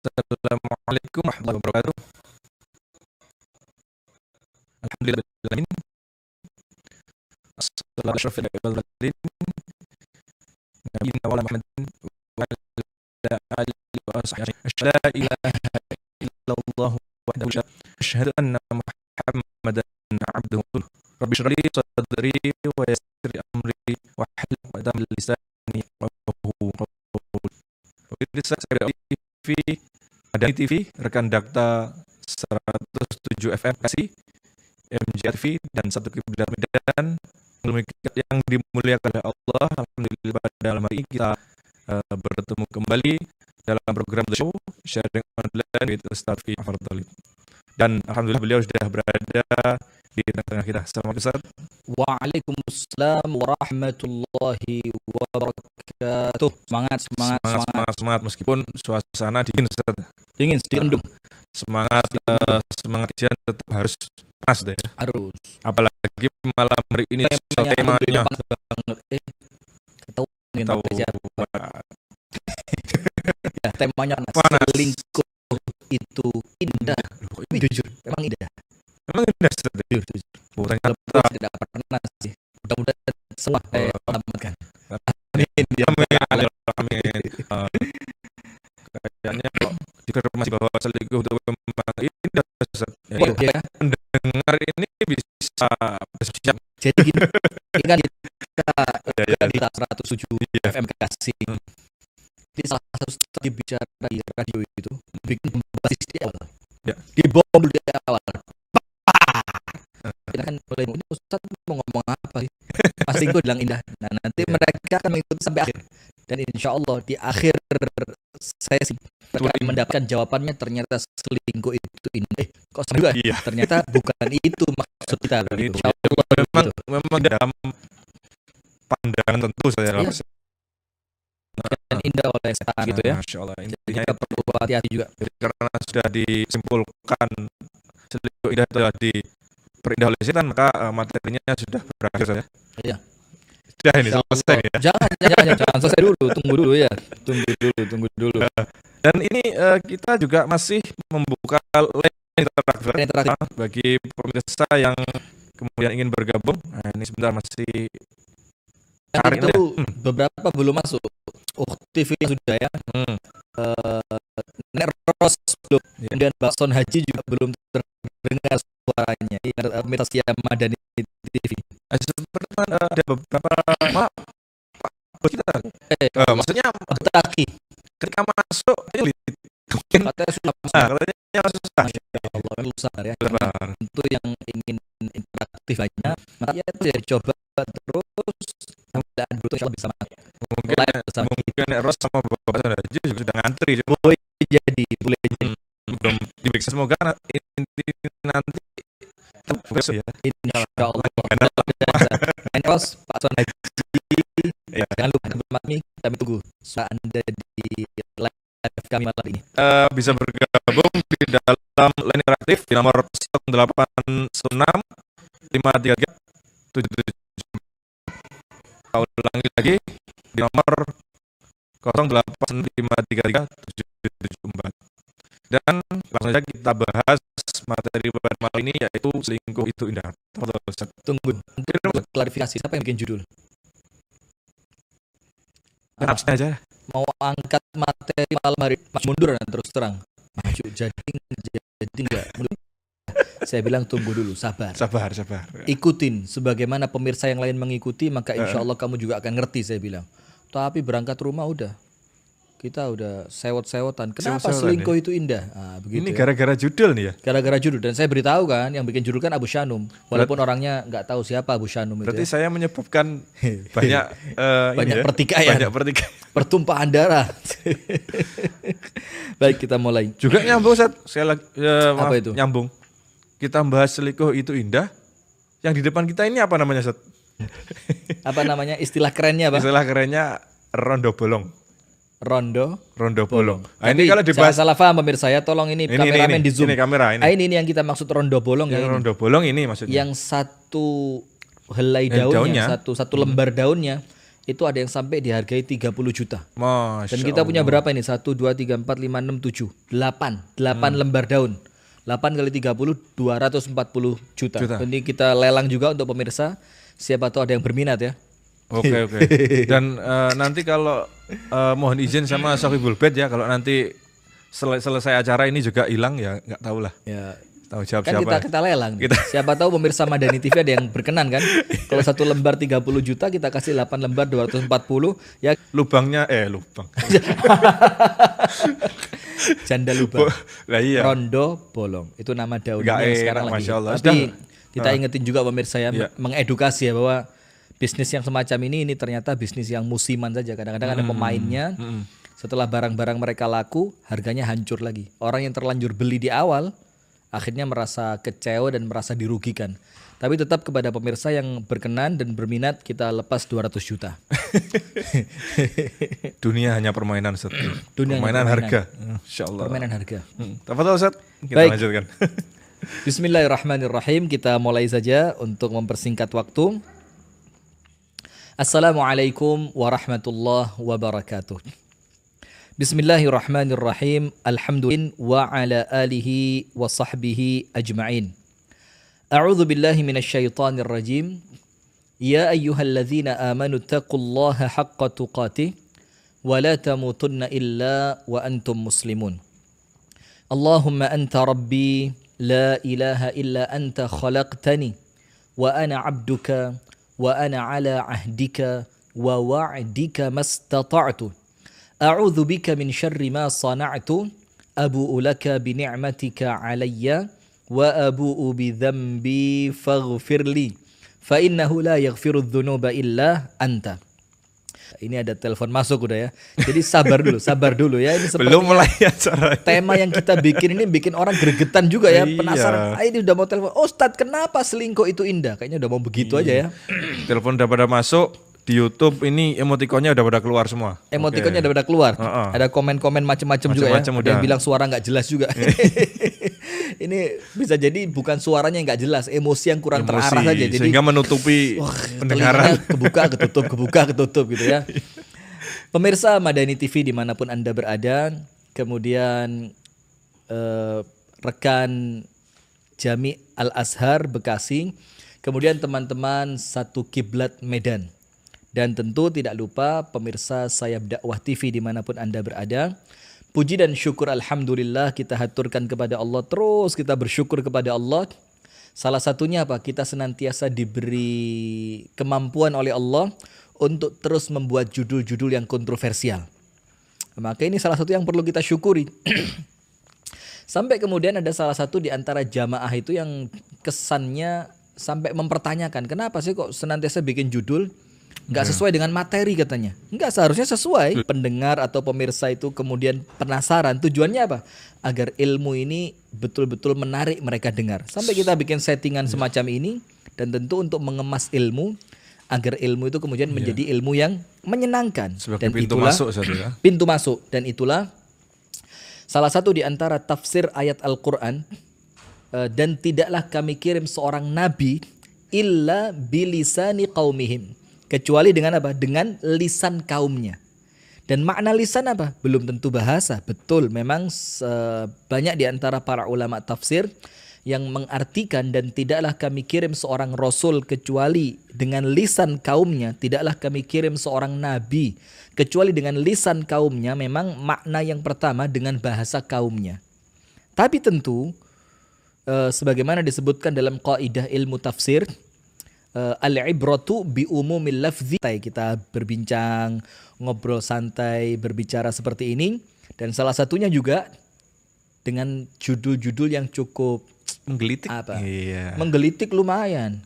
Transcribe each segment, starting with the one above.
Assalamualaikum warahmatullahi wabarakatuh. Alhamdulillahirabbil alamin. Assalatu warahmatullahi wabarakatuh. Nabiyina wa Muhammadin wa ala alihi wa sahbihi. Asyhadu an la ilaha illallah wahdahu la asyhadu anna Muhammadan abduhu wa rasuluh. Rabbi shrah li sadri wa yassir li amri wa hlul 'uqdatam min lisani yafqahu qawli. Pemirsa TV, ada TV, rekan Dakta 107 FM Bekasi, MJTV dan satu Kiblat Medan yang dimuliakan oleh Allah. Alhamdulillah pada malam hari ini kita bertemu kembali dalam program The Show Sharing Online with Ustaz Fi Afardali. Dan alhamdulillah beliau sudah berada di tengah-tengah kita. Assalamualaikum Ustaz. Waalaikumsalam warahmatullahi wabarakatuh. Semangat meskipun suasana dingin Ustaz. Dingin, sedikit mendung. Semangat ujian tetap harus panas deh. Harus. Apalagi malam hari ini temanya tahu ya, temanya panas. Selingkuh itu indah. Jujur, memang indah. Jujur. Ternyata tidak pernah sih. Mudah-mudahan semua selamatkan. Amin. Kayaknya kok dikonfirmasi bahwa selingkuh itu memang indah. Ya. Pendengar ini bisa bersiap. Jadi gini, ini kan kita 107 FM Bekasi. Di salah satu studi bicara di radio itu bikin pembasis di awal. Ya. Dibom dulu di awal. Kita kan mulai ini Ustaz mau ngomong apa sih? Masih gue bilang indah. Nah nanti mereka akan mengikuti sampai akhir. Dan insya Allah di akhir sesi mereka akan mendapatkan jawabannya. Ternyata selingkuh itu indah. Kok sama juga? Iya. Ternyata bukan itu maksud kita. Insya Allah memang dalam pandangan tentu saya. Iya. Dan indah oleh setan gitu ya. Masya Allah. Intinya kita perlu hati-hati juga. Karena sudah disimpulkan selingkuh indah telah diperindah oleh setan, maka materinya sudah berakhir saja. Iya. Sudah ini selesai ya. Jangan selesai dulu, tunggu dulu ya. Tunggu dulu. Dan ini kita juga masih membuka line interaktif bagi pemirsa yang kemudian ingin bergabung. Nah, ini sebentar masih cari itu beberapa belum masuk. TV sudah ya. Nek Ros belum. Kemudian Bakson Haji juga belum terdengar suaranya. Mitas Madani TV. Ada beberapa kita. Maksudnya Taki. Ketika masuk mungkin katanya sudah katanya susah. Allah susah ya. Tentu yang ingin interaktif banyak, maka ya itu ya coba terus dan betul bisa mungkin Ros sama Bapak Haji juga sudah ngantri. Boleh jadi. Belum diperiksa, semoga nanti ya. Insya Allah. Ros Pak Son Haji. Jangan lupa kami tunggu saat Anda di live kami malam ini. Bisa bergabung di dalam line interaktif di nomor 0816 533 77. Ulangi lagi di nomor 081533 774. Dan langsung saja kita bahas materi pada malam ini, yaitu selingkuh itu indah. Tunggu, untuk klarifikasi, siapa yang bikin judul? Absen aja. Mau angkat materi malam hari, mundur dan terus terang. Maju, jadi enggak. Saya bilang tunggu dulu, sabar. Ikutin, sebagaimana pemirsa yang lain mengikuti, maka insya Allah kamu juga akan ngerti, saya bilang. Tapi berangkat rumah kita udah sewot-sewotan. Kenapa selingkuh itu indah? Begitu ini gara-gara judul nih ya? Gara-gara judul. Dan saya beritahu kan, yang bikin judul kan Abu Shanum. Walaupun orangnya nggak tahu siapa Abu Shanum itu. Berarti saya menyebabkan banyak pertikaian. Pertumpahan darah. Baik, kita mulai. Juga nyambung, Ustaz. Apa itu? Nyambung. Kita bahas selingkuh itu indah. Yang di depan kita ini apa namanya, Ustaz? Apa namanya? Istilah kerennya apa? Istilah kerennya rondo bolong. Rondo bolong. Ini kalau dibahas salah paham pemirsa ya, tolong ini kameramen di zoom. Ini kamera ini. Ini yang kita maksud rondo bolong ya. Rondo bolong ini maksudnya. Yang satu helai daunnya, satu lembar daunnya itu ada yang sampai dihargai 30 juta. Masya Dan kita punya Allah. berapa ini? 1, 2, 3, 4, 5, 6, 7, 8 lembar daun. 8 kali 30, 240 juta. Ini kita lelang juga untuk pemirsa. Siapa tahu ada yang berminat ya. Oke. Dan nanti kalau mohon izin sama Sohibul Bait ya, kalau nanti selesai acara ini juga hilang ya nggak tahu lah. Ya. Tahu jawab Kan siapa. kita lelang. Siapa tahu pemirsa Madani TV ada yang berkenan kan. Kalau 1 lembar 30 juta kita kasih 8 lembar 240 ya. Lubang. Janda lubang. Lah iya. Rondo bolong. Itu nama daunnya Nggak yang sekarang enak, lagi. Masya Allah. Tapi kita ingetin juga pemirsa ya, Iya. mengedukasi ya bahwa bisnis yang semacam ini ternyata bisnis yang musiman saja. Kadang-kadang ada pemainnya. Setelah barang-barang mereka laku, harganya hancur lagi. Orang yang terlanjur beli di awal akhirnya merasa kecewa dan merasa dirugikan. Tapi tetap kepada pemirsa yang berkenan dan berminat kita lepas 200 juta. Dunia hanya permainan, Ustaz. Permainan harga. Insyaallah. Permainan harga. Tafadhol, Ustaz. Kita Baik. lanjutkan. Bismillahirrahmanirrahim. Kita mulai saja untuk mempersingkat waktu. Assalamualaikum warahmatullahi wabarakatuh. Bismillahirrahmanirrahim. Alhamdulillah wa ala alihi wa sahbihi ajma'in. A'udzu billahi minasyaitonir rajim. Ya ayyuhalladzina amanu taqullaha haqqa tuqatih wa la tamutunna illa wa antum muslimun. Allahumma anta rabbi la ilaha illa anta khalaqtani wa ana 'abduka wa ana 'ala 'ahdika wa wa'dika mastata'tu. A'udzu bika min syarri ma sana'tu abu'u laka bi ni'matika 'alayya wa abu'u bi dzambi faghfirli fa innahu la yaghfiru dzunuba illa anta. Ini ada telepon masuk udah ya. Jadi sabar dulu ya. Ini Belum mulai acara. Tema yang kita bikin ini bikin orang gregetan juga ya. Iya. Penasaran. Ini udah mau telepon. Ustadz, kenapa selingkuh itu indah? Kayaknya udah mau begitu aja ya. Telepon udah pada masuk. Di YouTube ini emotikonnya udah pada keluar semua. Emotikonnya udah pada keluar. Ada komen-komen macam-macam juga ya. Ada yang bilang suara nggak jelas juga. Ini bisa jadi bukan suaranya yang nggak jelas, emosi yang kurang terarah saja. Jadi sehingga menutupi pendengaran. Kebuka ketutup gitu ya. Pemirsa Madani TV dimanapun Anda berada, kemudian rekan Jami Al Azhar Bekasi, kemudian teman-teman Satu Kiblat Medan. Dan tentu tidak lupa pemirsa Sayap Dakwah TV dimanapun Anda berada. Puji dan syukur alhamdulillah kita haturkan kepada Allah. Terus kita bersyukur kepada Allah. Salah satunya apa? Kita senantiasa diberi kemampuan oleh Allah untuk terus membuat judul-judul yang kontroversial. Maka ini salah satu yang perlu kita syukuri. Sampai kemudian ada salah satu di antara jamaah itu yang kesannya sampai mempertanyakan, kenapa sih kok senantiasa bikin judul nggak sesuai dengan materi katanya. Nggak, seharusnya sesuai. Pendengar atau pemirsa itu kemudian penasaran. Tujuannya apa? Agar ilmu ini betul-betul menarik mereka dengar. Sampai kita bikin settingan semacam ini. Dan tentu untuk mengemas ilmu, agar ilmu itu kemudian menjadi ilmu yang menyenangkan. Sebagai dan pintu itulah masuk saja ya. Pintu masuk. Dan itulah salah satu di antara tafsir ayat Al-Quran. Dan tidaklah kami kirim seorang nabi illa bilisani qaumihim, kecuali dengan apa? Dengan lisan kaumnya. Dan makna lisan apa? Belum tentu bahasa. Betul, memang banyak di antara para ulama tafsir yang mengartikan dan tidaklah kami kirim seorang rasul kecuali dengan lisan kaumnya. Tidaklah kami kirim seorang nabi kecuali dengan lisan kaumnya. Memang makna yang pertama dengan bahasa kaumnya. Tapi tentu sebagaimana disebutkan dalam kaidah ilmu tafsir, al-ibratu bi umumil lafzi. Kita berbincang, ngobrol santai, berbicara seperti ini, dan salah satunya juga dengan judul-judul yang cukup menggelitik. Iya. Menggelitik lumayan.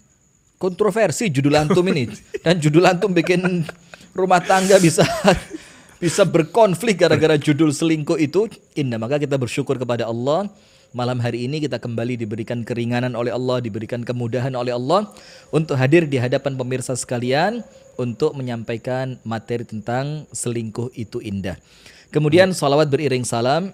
Kontroversi judul antum ini. Dan judul antum bikin rumah tangga bisa berkonflik gara-gara judul selingkuh itu. Maka kita bersyukur kepada Allah. Malam hari ini kita kembali diberikan keringanan oleh Allah, diberikan kemudahan oleh Allah untuk hadir di hadapan pemirsa sekalian untuk menyampaikan materi tentang selingkuh itu indah. Kemudian salawat beriring salam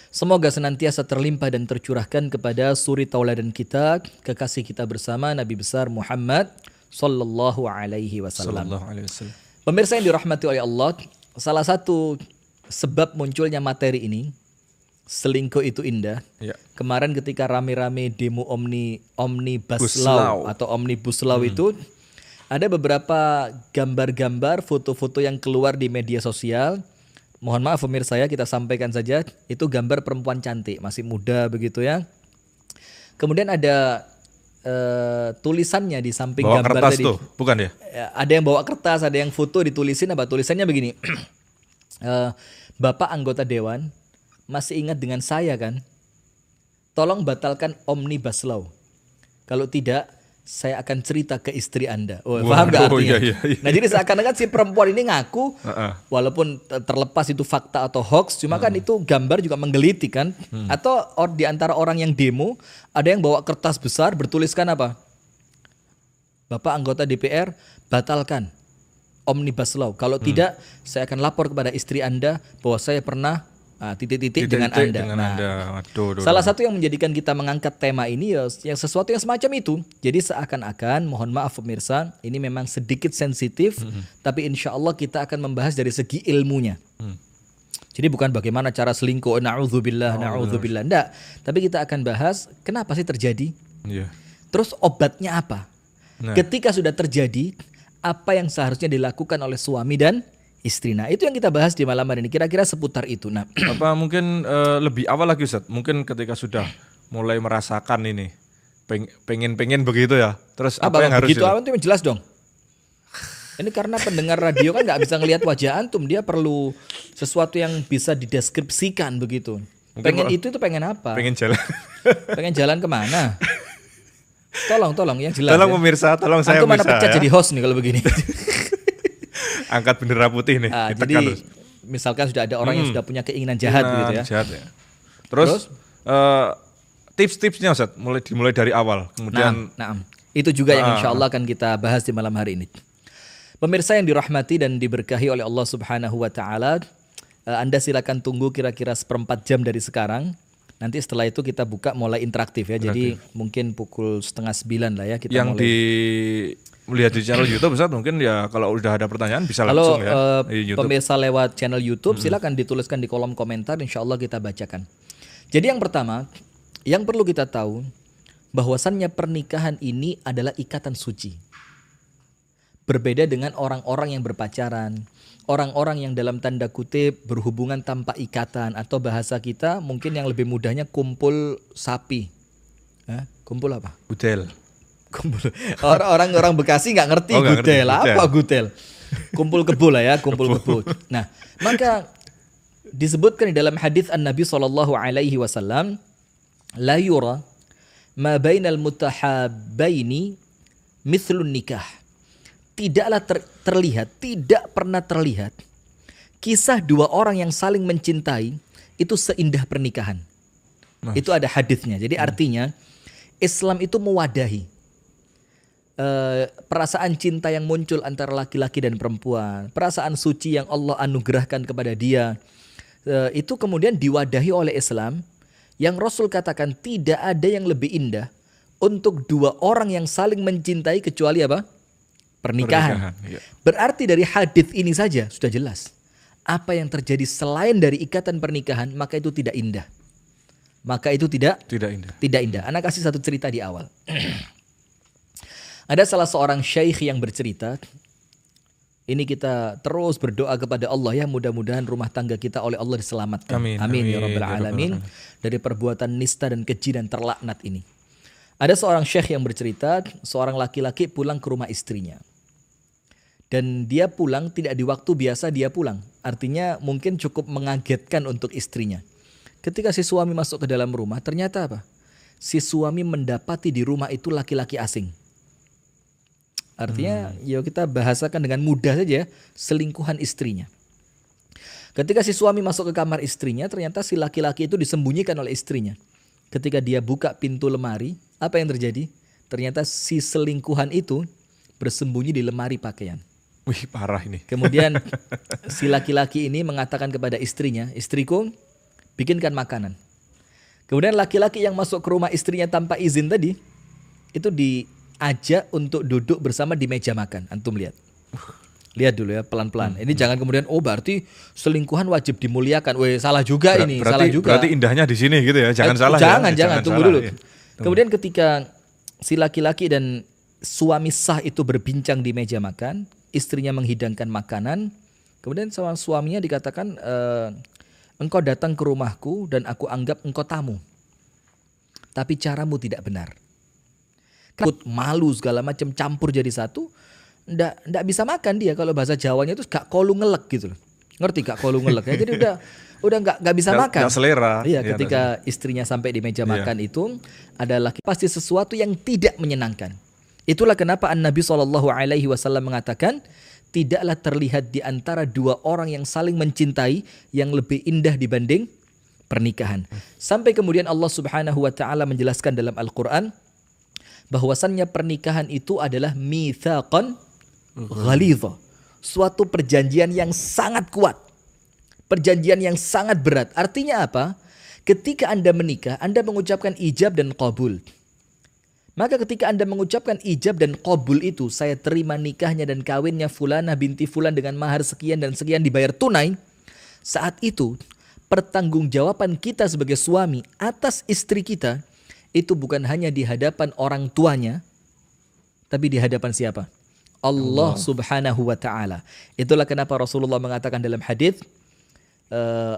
semoga senantiasa terlimpah dan tercurahkan kepada suri tauladan kita, kekasih kita bersama Nabi besar Muhammad sallallahu alaihi wasallam. Sallallahu alaihi wasallam. Pemirsa yang dirahmati oleh Allah, salah satu sebab munculnya materi ini, selingkuh itu indah. Ya. Kemarin ketika rame-rame demo Omnibus Bus Law Law. atau Omnibus Law itu, ada beberapa gambar-gambar, foto-foto yang keluar di media sosial. Mohon maaf pemirsa ya, kita sampaikan saja, itu gambar perempuan cantik, masih muda begitu ya. Kemudian ada tulisannya di samping Bawa gambar kertas tadi. tuh, bukan ya? Ada yang bawa kertas, ada yang foto ditulisin apa? Tulisannya begini. Bapak anggota dewan, masih ingat dengan saya kan? Tolong batalkan Omnibus Law. Kalau tidak, saya akan cerita ke istri Anda. Oh, paham gak artinya? Iya. Nah jadi seakan-akan si perempuan ini ngaku, walaupun terlepas itu fakta atau hoax, cuma kan itu gambar juga menggelitik kan. Atau di antara orang yang demo, ada yang bawa kertas besar bertuliskan apa? Bapak anggota DPR, batalkan Omnibus Law. Kalau tidak, saya akan lapor kepada istri Anda bahwa saya pernah titik-titik dengan Anda. Salah satu yang menjadikan kita mengangkat tema ini ya yang sesuatu yang semacam itu. Jadi seakan-akan, mohon maaf pemirsa, ini memang sedikit sensitif, tapi insya Allah kita akan membahas dari segi ilmunya. Jadi bukan bagaimana cara selingkuh, na'udzubillah, enggak. Tapi kita akan bahas kenapa sih terjadi, terus obatnya apa. Ketika sudah terjadi, apa yang seharusnya dilakukan oleh suami dan istri. Nah itu yang kita bahas di malam hari ini, kira-kira seputar itu. Nah apa mungkin lebih awal lagi Ustaz, mungkin ketika sudah mulai merasakan ini pengen begitu ya, terus apa yang harus begitu awan itu jelas dong. Ini karena pendengar radio kan nggak bisa ngelihat wajah antum, dia perlu sesuatu yang bisa dideskripsikan begitu. Mungkin pengen itu pengen apa? Pengen jalan. Pengen jalan kemana? Tolong yang jelas. Tolong ya. Pemirsa, tolong saya antum mana bisa pecat ya. jadi host nih kalau begini. Angkat bendera putih nih. Jadi misalkan sudah ada orang yang sudah punya keinginan jahat begitu ya. Jahat ya. Terus tips-tipsnya Ustaz, dimulai dari awal. Kemudian itu juga yang insya Allah akan kita bahas di malam hari ini. Pemirsa yang dirahmati dan diberkahi oleh Allah Subhanahu wa taala, Anda silakan tunggu kira-kira 1/4 jam dari sekarang. Nanti setelah itu kita buka mulai interaktif ya. Jadi mungkin pukul 8:30 lah ya kita yang mulai. Melihat di channel YouTube Ustaz, mungkin ya kalau udah ada pertanyaan bisa langsung ya di YouTube. Pemirsa lewat channel YouTube silakan dituliskan di kolom komentar, insya Allah kita bacakan. Jadi yang pertama yang perlu kita tahu bahwasannya pernikahan ini adalah ikatan suci. Berbeda dengan orang-orang yang berpacaran, orang-orang yang dalam tanda kutip berhubungan tanpa ikatan, atau bahasa kita mungkin yang lebih mudahnya kumpul sapi. Kumpul apa? Gudel. Orang Bekasi nggak ngerti gudel. Apa gudel? Kumpul kebo lah ya, kumpul kebo. Nah, maka disebutkan di dalam hadis An-Nabi SAW, la yura ma bainal mutahabbaini mithlun nikah. Tidaklah terlihat, tidak pernah terlihat kisah dua orang yang saling mencintai itu seindah pernikahan. Itu ada hadisnya. Jadi artinya Islam itu mewadahi perasaan cinta yang muncul antara laki-laki dan perempuan, perasaan suci yang Allah anugerahkan kepada dia, itu kemudian diwadahi oleh Islam, yang Rasul katakan tidak ada yang lebih indah untuk dua orang yang saling mencintai kecuali apa? Pernikahan. Ya. Berarti dari hadis ini saja sudah jelas apa yang terjadi selain dari ikatan pernikahan, maka itu tidak indah. Maka itu tidak indah. Anak kasih satu cerita di awal. Ada salah seorang syekh yang bercerita, ini kita terus berdoa kepada Allah ya, mudah-mudahan rumah tangga kita oleh Allah diselamatkan. Amin ya rabbal alamin dari perbuatan nista dan keji dan terlaknat ini. Ada seorang syekh yang bercerita, seorang laki-laki pulang ke rumah istrinya. Dan dia pulang tidak di waktu biasa dia pulang. Artinya mungkin cukup mengagetkan untuk istrinya. Ketika si suami masuk ke dalam rumah, ternyata apa? Si suami mendapati di rumah itu laki-laki asing. Artinya ya kita bahasakan dengan mudah saja, selingkuhan istrinya. Ketika si suami masuk ke kamar istrinya, ternyata si laki-laki itu disembunyikan oleh istrinya. Ketika dia buka pintu lemari, apa yang terjadi? Ternyata si selingkuhan itu bersembunyi di lemari pakaian. Wih, parah ini. Kemudian si laki-laki ini mengatakan kepada istrinya, istriku, bikinkan makanan. Kemudian laki-laki yang masuk ke rumah istrinya tanpa izin tadi, itu ajak untuk duduk bersama di meja makan. Antum lihat. Lihat dulu ya pelan-pelan. Ini jangan kemudian berarti selingkuhan wajib dimuliakan. Salah juga ini, salah juga. Berarti indahnya di sini gitu ya. Jangan salah jangan, ya. Jangan, tunggu salah, dulu. Ya. Kemudian ketika si laki-laki dan suami sah itu berbincang di meja makan, istrinya menghidangkan makanan, kemudian sama suaminya dikatakan, engkau datang ke rumahku dan aku anggap engkau tamu. Tapi caramu tidak benar. Malu segala macam campur jadi satu. Nggak bisa makan dia, kalau bahasa Jawanya itu gak kolu ngelek gitu loh. Ngerti gak kolu ngelek ya? Jadi udah nggak bisa makan. Nggak selera. Iya, ketika istrinya sampai di meja makan itu adalah pasti sesuatu yang tidak menyenangkan. Itulah kenapa Nabi SAW mengatakan tidaklah terlihat di antara dua orang yang saling mencintai yang lebih indah dibanding pernikahan. Sampai kemudian Allah Subhanahu wa taala menjelaskan dalam Al-Qur'an bahwasannya pernikahan itu adalah mitsaqan ghalidha, suatu perjanjian yang sangat kuat, perjanjian yang sangat berat. Artinya apa? Ketika Anda menikah, Anda mengucapkan ijab dan qabul. Maka ketika Anda mengucapkan ijab dan qabul itu, saya terima nikahnya dan kawinnya Fulanah binti Fulan dengan mahar sekian dan sekian dibayar tunai. Saat itu, pertanggungjawaban kita sebagai suami atas istri kita itu bukan hanya di hadapan orang tuanya, tapi di hadapan siapa? Allah Subhanahu wa taala. Itulah kenapa Rasulullah mengatakan dalam hadis,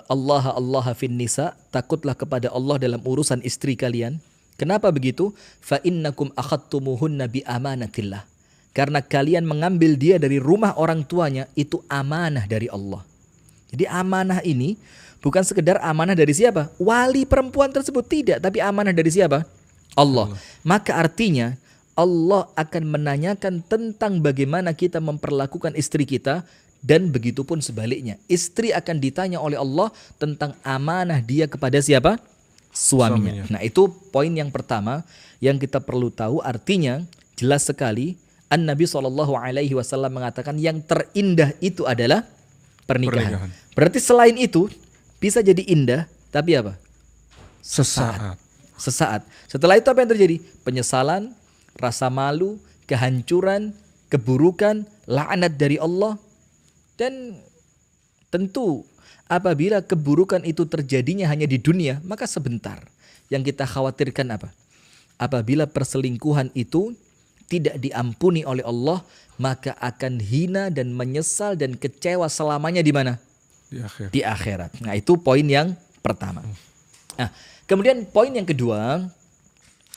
Allah fin nisa, takutlah kepada Allah dalam urusan istri kalian. Kenapa begitu? Fa innakum akhadtumuhunna bi amanatillah. Karena kalian mengambil dia dari rumah orang tuanya, itu amanah dari Allah. Jadi amanah ini bukan sekedar amanah dari siapa? Wali perempuan tersebut, tidak, tapi amanah dari siapa? Allah. Maka artinya Allah akan menanyakan tentang bagaimana kita memperlakukan istri kita, dan begitu pun sebaliknya. Istri akan ditanya oleh Allah tentang amanah dia kepada siapa? Suaminya. Nah, itu poin yang pertama yang kita perlu tahu. Artinya jelas sekali Nabi SAW mengatakan yang terindah itu adalah pernikahan. Berarti selain itu bisa jadi indah, tapi apa? Sesaat. Setelah itu apa yang terjadi? Penyesalan, rasa malu, kehancuran, keburukan, laknat dari Allah. Dan tentu apabila keburukan itu terjadinya hanya di dunia, maka sebentar. Yang kita khawatirkan apa? Apabila perselingkuhan itu tidak diampuni oleh Allah, maka akan hina dan menyesal dan kecewa selamanya di mana? Di akhirat. Nah, itu poin yang pertama. Nah, kemudian poin yang kedua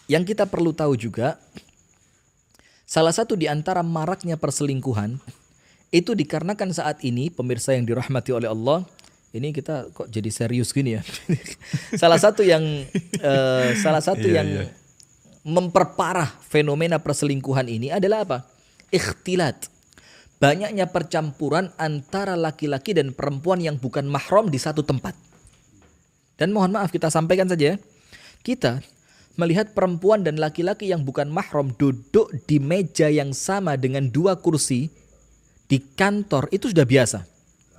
yang kita perlu tahu juga, salah satu di antara maraknya perselingkuhan itu dikarenakan saat ini, pemirsa yang dirahmati oleh Allah, ini kita kok jadi serius gini ya. Salah satu yang memperparah fenomena perselingkuhan ini adalah apa? Ikhtilat. Banyaknya percampuran antara laki-laki dan perempuan yang bukan mahram di satu tempat. Dan mohon maaf kita sampaikan saja, kita melihat perempuan dan laki-laki yang bukan mahram duduk di meja yang sama dengan dua kursi di kantor itu sudah biasa.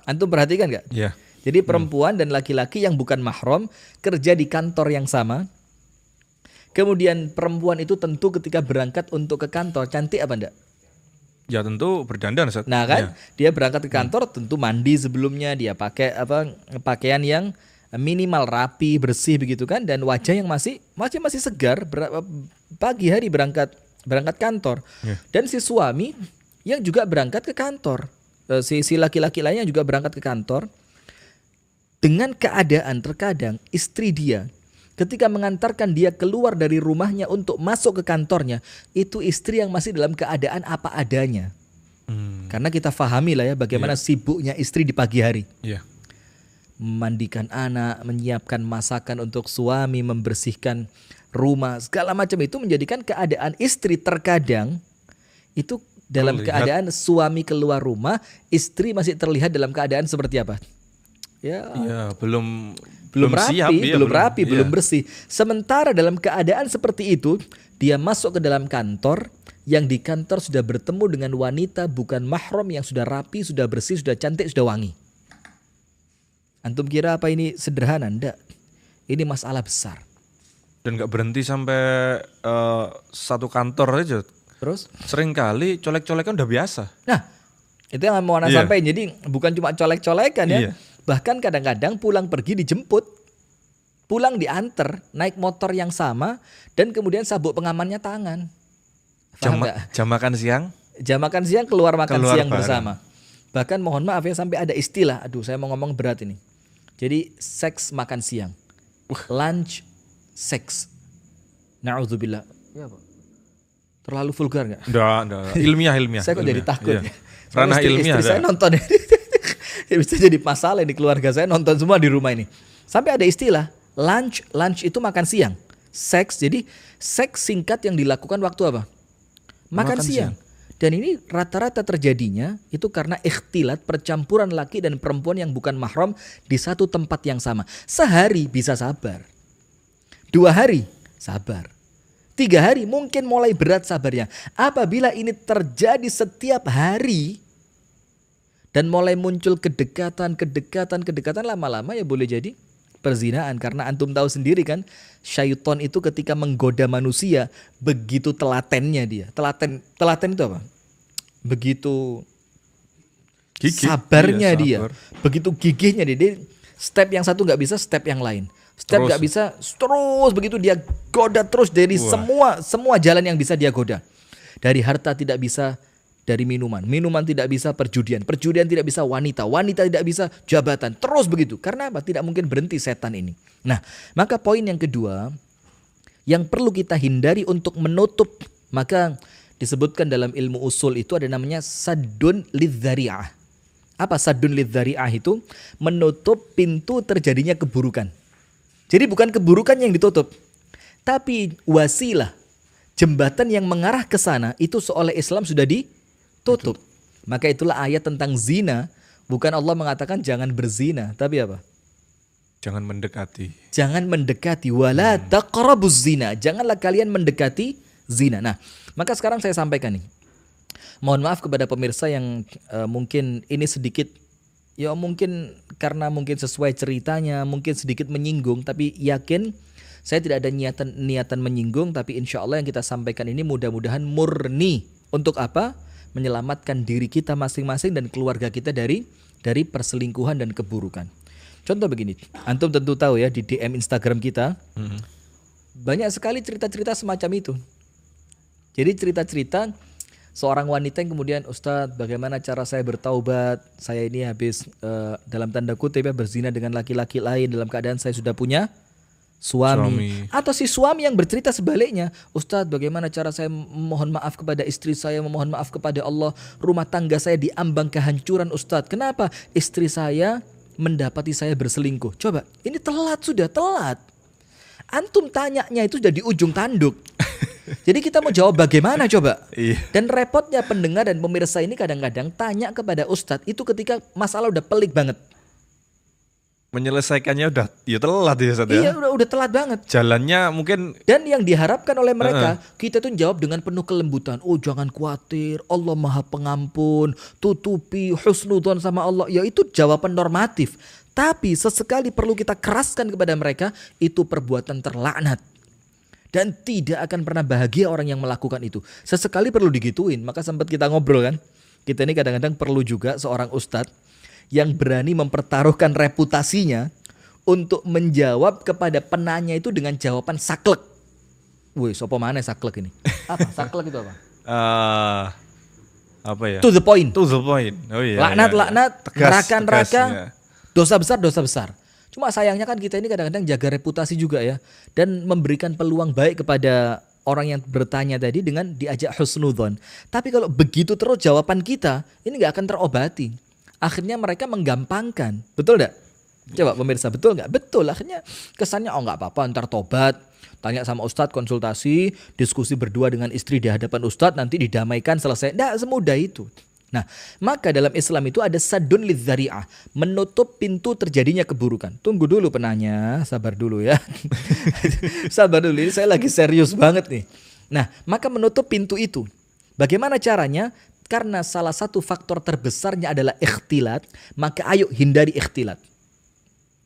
Antum perhatikan nggak? Yeah. Jadi perempuan dan laki-laki yang bukan mahram kerja di kantor yang sama. Kemudian perempuan itu tentu ketika berangkat untuk ke kantor cantik apa enggak? Ya tentu berdandan, Ustaz. Nah kan, dia berangkat ke kantor tentu mandi sebelumnya, dia pakai pakaian yang minimal rapi, bersih begitu kan, dan wajah yang masih segar, pagi hari berangkat kantor. Dan si suami yang juga berangkat ke kantor, si laki-laki lainnya juga berangkat ke kantor. Dengan keadaan terkadang istri dia ketika mengantarkan dia keluar dari rumahnya untuk masuk ke kantornya, itu istri yang masih dalam keadaan apa adanya. Karena kita fahami lah ya bagaimana sibuknya istri di pagi hari. Memandikan anak, menyiapkan masakan untuk suami, membersihkan rumah, segala macam itu menjadikan keadaan istri terkadang itu dalam keadaan suami keluar rumah, istri masih terlihat dalam keadaan seperti apa? Belum rapi, belum bersih. Sementara dalam keadaan seperti itu, dia masuk ke dalam kantor, yang di kantor sudah bertemu dengan wanita bukan mahram yang sudah rapi, sudah bersih, sudah cantik, sudah wangi. Antum kira apa ini sederhana? Enggak. Ini masalah besar. Dan gak berhenti sampai satu kantor aja. Terus? Seringkali colek-colekan udah biasa. Nah, itu yang mau Ana sampaikan. Jadi bukan cuma colek-colekan ya. Iya. Bahkan kadang-kadang pulang pergi dijemput. Pulang diantar, naik motor yang sama, dan kemudian sabuk pengamannya tangan. Paham nggak? Jam makan siang? Jam makan siang keluar makan siang bareng. bersama. Bahkan mohon maaf ya sampai ada istilah, aduh saya mau ngomong berat ini. Jadi seks makan siang. Lunch seks. Na'udzubillah. Ya, Pak. Terlalu vulgar nggak? Enggak. Ilmiah. Saya kok jadi takut Iya. ya. Ranah ilmiah. Istri saya nonton ini. Ya, bisa jadi masalah di keluarga saya, nonton semua di rumah ini. Sampai ada istilah lunch itu makan siang. Seks, jadi seks singkat yang dilakukan waktu apa? Makan siang. Dan ini rata-rata terjadinya itu karena ikhtilat, percampuran laki dan perempuan yang bukan mahram di satu tempat yang sama. Sehari bisa sabar. 2 hari sabar. 3 hari mungkin mulai berat sabarnya. Apabila ini terjadi setiap hari dan mulai muncul kedekatan lama-lama ya boleh jadi perzinaan. Karena antum tahu sendiri kan, syaiton itu ketika menggoda manusia begitu telatennya dia. Telaten itu apa? Begitu sabarnya dia, begitu gigihnya dia. Step yang satu nggak bisa, step yang lain. Step nggak bisa, terus begitu dia goda terus dari semua jalan yang bisa dia goda. Dari harta tidak bisa, dari minuman tidak bisa, perjudian tidak bisa, wanita tidak bisa, jabatan, terus begitu. Karena apa? Tidak mungkin berhenti setan ini. Nah, maka poin yang kedua yang perlu kita hindari untuk menutup, maka disebutkan dalam ilmu usul itu ada namanya saddun lidzari'ah. Apa saddun lidzari'ah itu? Menutup pintu terjadinya keburukan. Jadi bukan keburukan yang ditutup, tapi wasilah, jembatan yang mengarah ke sana itu seolah Islam sudah ditutup. Maka itulah ayat tentang zina. Bukan Allah mengatakan jangan berzina, tapi apa? Jangan mendekati. Jangan mendekati. Wala taqrabuz zina. Janganlah kalian mendekati zina. Nah, maka sekarang saya sampaikan nih. Mohon maaf kepada pemirsa yang mungkin ini sedikit, ya mungkin karena mungkin sesuai ceritanya, mungkin sedikit menyinggung, tapi yakin saya tidak ada niatan menyinggung, tapi insya Allah yang kita sampaikan ini mudah-mudahan murni. Untuk apa? Menyelamatkan diri kita masing-masing dan keluarga kita dari perselingkuhan dan keburukan. Contoh begini, antum tentu tahu ya di DM Instagram kita, banyak sekali cerita-cerita semacam itu. Jadi cerita-cerita seorang wanita yang kemudian, Ustadz bagaimana cara saya bertaubat, saya ini habis dalam tanda kutip ya berzina dengan laki-laki lain dalam keadaan saya sudah punya suami. Atau si suami yang bercerita sebaliknya, Ustadz bagaimana cara saya memohon maaf kepada istri saya, memohon maaf kepada Allah, rumah tangga saya diambang kehancuran Ustadz. Kenapa? Istri saya mendapati saya berselingkuh. Coba, ini sudah telat. Antum tanyanya itu sudah di ujung tanduk. Jadi kita mau jawab bagaimana coba? Dan repotnya pendengar dan pemirsa ini kadang-kadang tanya kepada Ustadz itu ketika masalah udah pelik banget. Menyelesaikannya udah telat ya Ustadz ya? Iya udah telat banget. Jalannya mungkin. Dan yang diharapkan oleh mereka, kita tuh jawab dengan penuh kelembutan. Oh jangan khawatir, Allah maha pengampun, tutupi husnudzon sama Allah. Ya itu jawaban normatif. Tapi sesekali perlu kita keraskan kepada mereka, itu perbuatan terlaknat. Dan tidak akan pernah bahagia orang yang melakukan itu. Sesekali perlu digituin. Maka sempat kita ngobrol kan. Kita ini kadang-kadang perlu juga seorang ustadz yang berani mempertaruhkan reputasinya untuk menjawab kepada penanya itu dengan jawaban saklek. Wih, sopo mana saklek ini? Apa? Saklek itu apa? Apa ya? To the point. To the point. Oh iya. Laknat, neraka, ya. dosa besar. Cuma sayangnya kan kita ini kadang-kadang jaga reputasi juga ya. Dan memberikan peluang baik kepada orang yang bertanya tadi dengan diajak husnudzon. Tapi kalau begitu terus jawaban kita, ini gak akan terobati. Akhirnya mereka menggampangkan. Betul gak? Coba pemirsa, betul gak? Betul. Akhirnya kesannya, oh gak apa-apa, ntar tobat. Tanya sama ustadz, konsultasi, diskusi berdua dengan istri di hadapan ustadz, nanti didamaikan, selesai. Nggak semudah itu. Nah, maka dalam Islam itu ada saddun lidzari'ah, menutup pintu terjadinya keburukan. Tunggu dulu penanya, sabar dulu ya. Sabar dulu, ini saya lagi serius banget nih. Nah, maka menutup pintu itu. Bagaimana caranya? Karena salah satu faktor terbesarnya adalah ikhtilat, maka ayo hindari ikhtilat.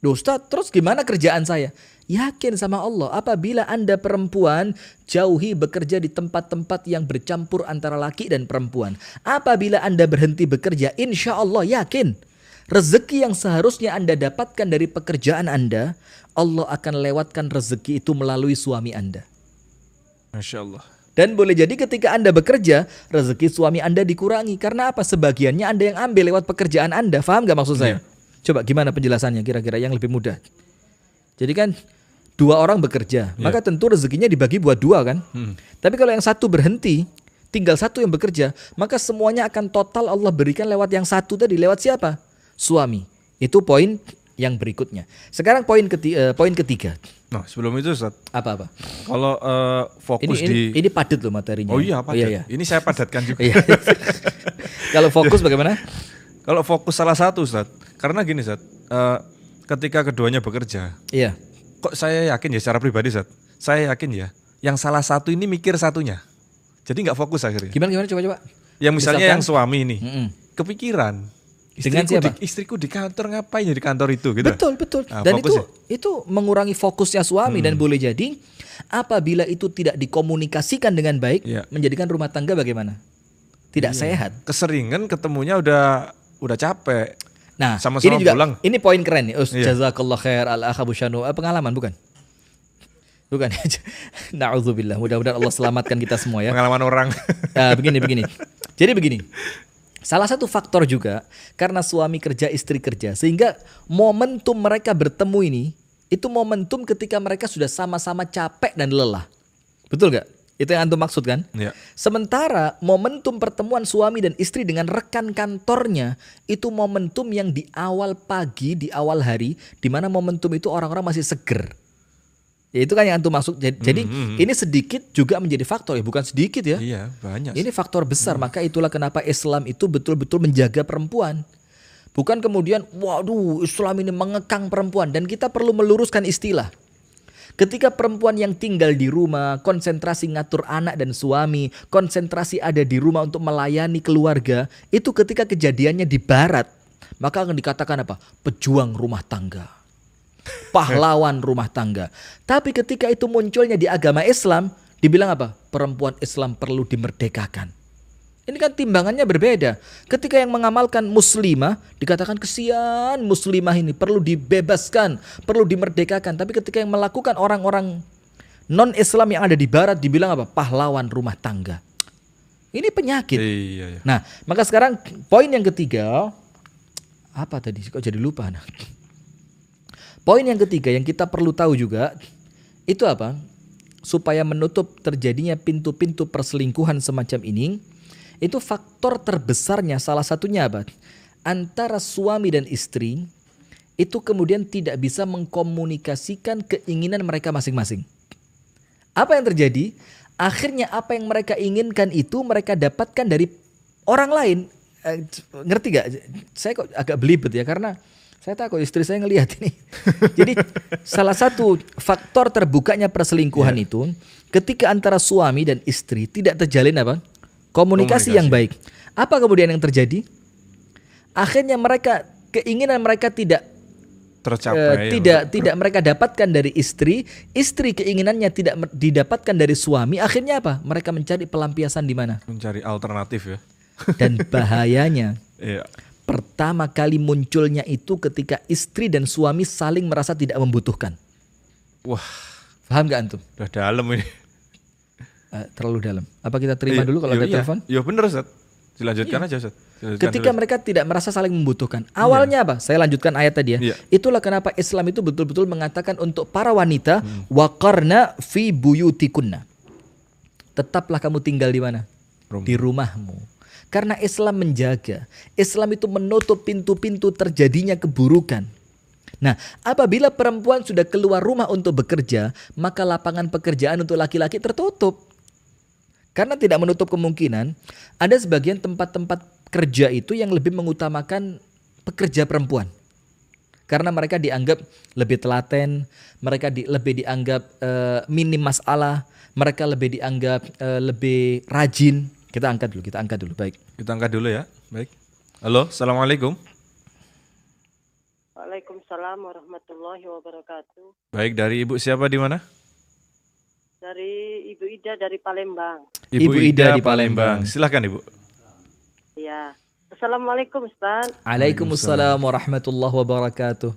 Duh Ustaz, terus gimana kerjaan saya? Yakin sama Allah, apabila Anda perempuan, jauhi bekerja di tempat-tempat yang bercampur antara laki dan perempuan. Apabila Anda berhenti bekerja, insya Allah yakin, rezeki yang seharusnya Anda dapatkan dari pekerjaan Anda, Allah akan lewatkan rezeki itu melalui suami Anda. Masya Allah. Dan boleh jadi ketika Anda bekerja, rezeki suami Anda dikurangi. Karena apa? Sebagiannya Anda yang ambil lewat pekerjaan Anda. Faham gak maksud saya? Coba gimana penjelasannya kira-kira yang lebih mudah? Jadi kan 2 orang bekerja, maka tentu rezekinya dibagi buat 2 kan. Tapi kalau yang satu berhenti, tinggal satu yang bekerja, maka semuanya akan total Allah berikan lewat yang satu tadi. Lewat siapa? Suami. Itu poin yang berikutnya. Sekarang poin ketiga. Nah, sebelum itu Ustaz. Apa? Kalau fokus ini padat loh materinya. Oh iya, padat. Iya. Ini saya padatkan juga. Iya. Kalau fokus bagaimana? Kalau fokus salah satu Ustaz. Karena gini Ustaz, ketika keduanya bekerja. Iya. Kok saya yakin ya secara pribadi Ustaz. Saya yakin ya, yang salah satu ini mikir satunya. Jadi enggak fokus akhirnya. Gimana coba? Yang misalnya yang suami ini kepikiran. Dengan siapa? Istriku di kantor, ngapain ya di kantor itu gitu. Betul. Nah, dan itu mengurangi fokusnya suami dan boleh jadi apabila itu tidak dikomunikasikan dengan baik, menjadikan rumah tangga bagaimana? Tidak sehat. Keseringan ketemunya udah capek. Nah, sama-sama ini juga pulang. Ini poin keren nih. Jazakallah khair al-akha Bushanu. Pengalaman bukan? Bukan. Na'udzubillah. Mudah-mudahan Allah selamatkan kita semua ya. Pengalaman orang. Begini. Jadi begini. Salah satu faktor juga karena suami kerja, istri kerja, sehingga momentum mereka bertemu ini itu momentum ketika mereka sudah sama-sama capek dan lelah. Betul gak? Itu yang antum maksud kan? Ya. Sementara momentum pertemuan suami dan istri dengan rekan kantornya itu momentum yang di awal pagi, di awal hari, di mana momentum itu orang-orang masih seger. Ya itu kan yang antum maksud. Jadi ini sedikit juga menjadi faktor ya, bukan sedikit ya. Iya, banyak. Ini faktor besar, maka itulah kenapa Islam itu betul-betul menjaga perempuan. Bukan kemudian, waduh Islam ini mengekang perempuan. Dan kita perlu meluruskan istilah. Ketika perempuan yang tinggal di rumah, konsentrasi ngatur anak dan suami, konsentrasi ada di rumah untuk melayani keluarga, itu ketika kejadiannya di barat, maka akan dikatakan apa? Pejuang rumah tangga. Pahlawan rumah tangga. Tapi ketika itu munculnya di agama Islam, dibilang apa? Perempuan Islam perlu dimerdekakan. Ini kan timbangannya berbeda. Ketika yang mengamalkan muslimah, dikatakan kesian muslimah ini perlu dibebaskan, perlu dimerdekakan. Tapi ketika yang melakukan orang-orang non-Islam yang ada di barat, dibilang apa? Pahlawan rumah tangga. Ini penyakit. Iya. Nah, maka sekarang poin yang ketiga, apa tadi? Kok jadi lupa? Nah. Poin yang ketiga yang kita perlu tahu juga, itu apa? Supaya menutup terjadinya pintu-pintu perselingkuhan semacam ini, itu faktor terbesarnya salah satunya apa? Antara suami dan istri itu kemudian tidak bisa mengkomunikasikan keinginan mereka masing-masing. Apa yang terjadi? Akhirnya apa yang mereka inginkan itu mereka dapatkan dari orang lain. Ngerti gak? Saya kok agak belibet ya, karena saya takut istri saya ngelihat ini. Jadi salah satu faktor terbukanya perselingkuhan itu ketika antara suami dan istri tidak terjalin apa? Komunikasi yang baik. Apa kemudian yang terjadi? Akhirnya keinginan mereka tidak tercapai. Tidak mereka dapatkan dari istri keinginannya tidak didapatkan dari suami. Akhirnya apa? Mereka mencari pelampiasan di mana? Mencari alternatif ya. Dan bahayanya. Iya. Pertama kali munculnya itu ketika istri dan suami saling merasa tidak membutuhkan. Wah. Paham gak antum? Udah dalam ini. Terlalu dalam. Apa kita terima dulu kalau ada telepon? Iya benar Ustaz. Dilanjutkan aja Ustaz. Ketika mereka tidak merasa saling membutuhkan. Awalnya apa? Saya lanjutkan ayat tadi ya. Itulah kenapa Islam itu betul-betul mengatakan untuk para wanita waqarna fi buyutikunna. Tetaplah kamu tinggal di mana? Di rumahmu. Karena Islam menjaga. Islam itu menutup pintu-pintu terjadinya keburukan. Nah, apabila perempuan sudah keluar rumah untuk bekerja, maka lapangan pekerjaan untuk laki-laki tertutup. Karena tidak menutup kemungkinan, ada sebagian tempat-tempat kerja itu yang lebih mengutamakan pekerja perempuan. Karena mereka dianggap lebih telaten, mereka lebih dianggap minim masalah, mereka lebih dianggap lebih rajin. Kita angkat dulu, baik. Kita angkat dulu ya, baik. Halo, assalamualaikum. Waalaikumsalam warahmatullahi wabarakatuh. Baik, dari Ibu siapa di mana? Dari Ibu Ida dari Palembang. Ibu Ida di Palembang. Silakan Ibu. Ya. Assalamualaikum Ustaz. Waalaikumsalam warahmatullahi wabarakatuh.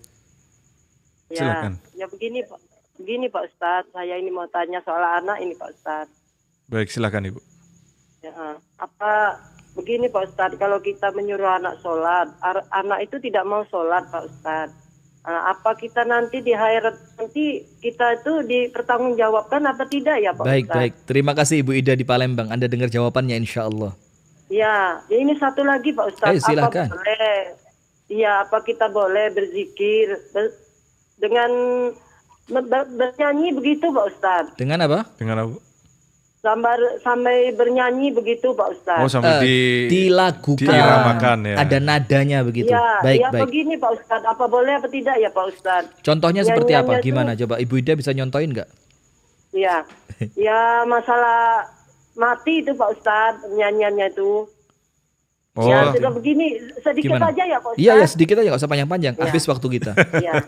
Ya, Silakan. Ya begini Pak Ustaz, saya ini mau tanya soal anak ini Pak Ustaz. Baik, silakan Ibu. Ya, begini Pak Ustaz, kalau kita menyuruh anak sholat, anak itu tidak mau sholat Pak Ustaz. Apa kita nanti di akhirat nanti kita itu dipertanggungjawabkan apa tidak ya Pak Ustaz? Baik. Terima kasih Ibu Ida di Palembang. Anda dengar jawabannya insya Allah. Ya, ini satu lagi Pak Ustaz. Silakan. Apa kita boleh berzikir dengan bernyanyi begitu Pak Ustaz? Dengan apa? Dengan apa? Sampai bernyanyi begitu Pak Ustaz. Oh, sampai dilakukan. Diiramakan ya. Ada nadanya begitu. Ya, baik. Begini Pak Ustaz, apa boleh apa tidak ya Pak Ustaz? Contohnya seperti apa? Nyanyiannya Gimana? Coba Ibu Ida bisa nyontoin nggak? Ya, ya masalah mati itu Pak Ustaz, nyanyiannya itu. Oh. Ya sudah begini, sedikit Gimana? aja ya Pak Ustaz. Iya, sedikit aja, nggak usah panjang-panjang. Ya. Habis waktu kita. Ya.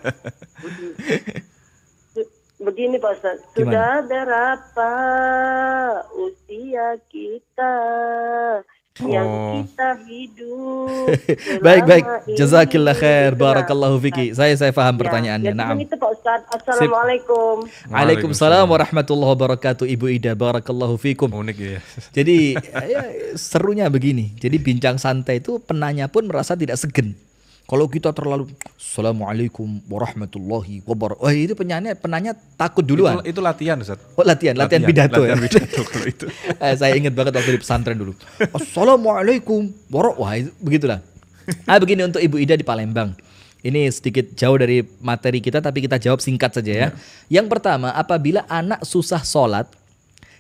Begini Pak Ustaz, sudah berapa usia kita yang kita hidup? Baik. selama Jazakillah ini, khair. gitu lah. Barakallahu fiki. Saya paham pertanyaannya. Ya, Naam. itu Pak Ustaz. Assalamualaikum. Waalaikumsalam warahmatullahi wabarakatuh Ibu Ida. Barakallahu fikum. Unik ya. Jadi serunya begini. Jadi bincang santai itu penanya pun merasa tidak segen. Kalau kita terlalu Assalamualaikum warahmatullahi wabarakatuh. Oh, itu penanya takut duluan. Itu latihan Ustaz. Oh, latihan pidato ya. Pidato kalau itu. Saya ingat banget waktu di pesantren dulu. Assalamualaikum warahmatullahi. Wah, itu begitulah. Begini untuk Ibu Ida di Palembang. Ini sedikit jauh dari materi kita tapi kita jawab singkat saja ya. Yang pertama, apabila anak susah sholat,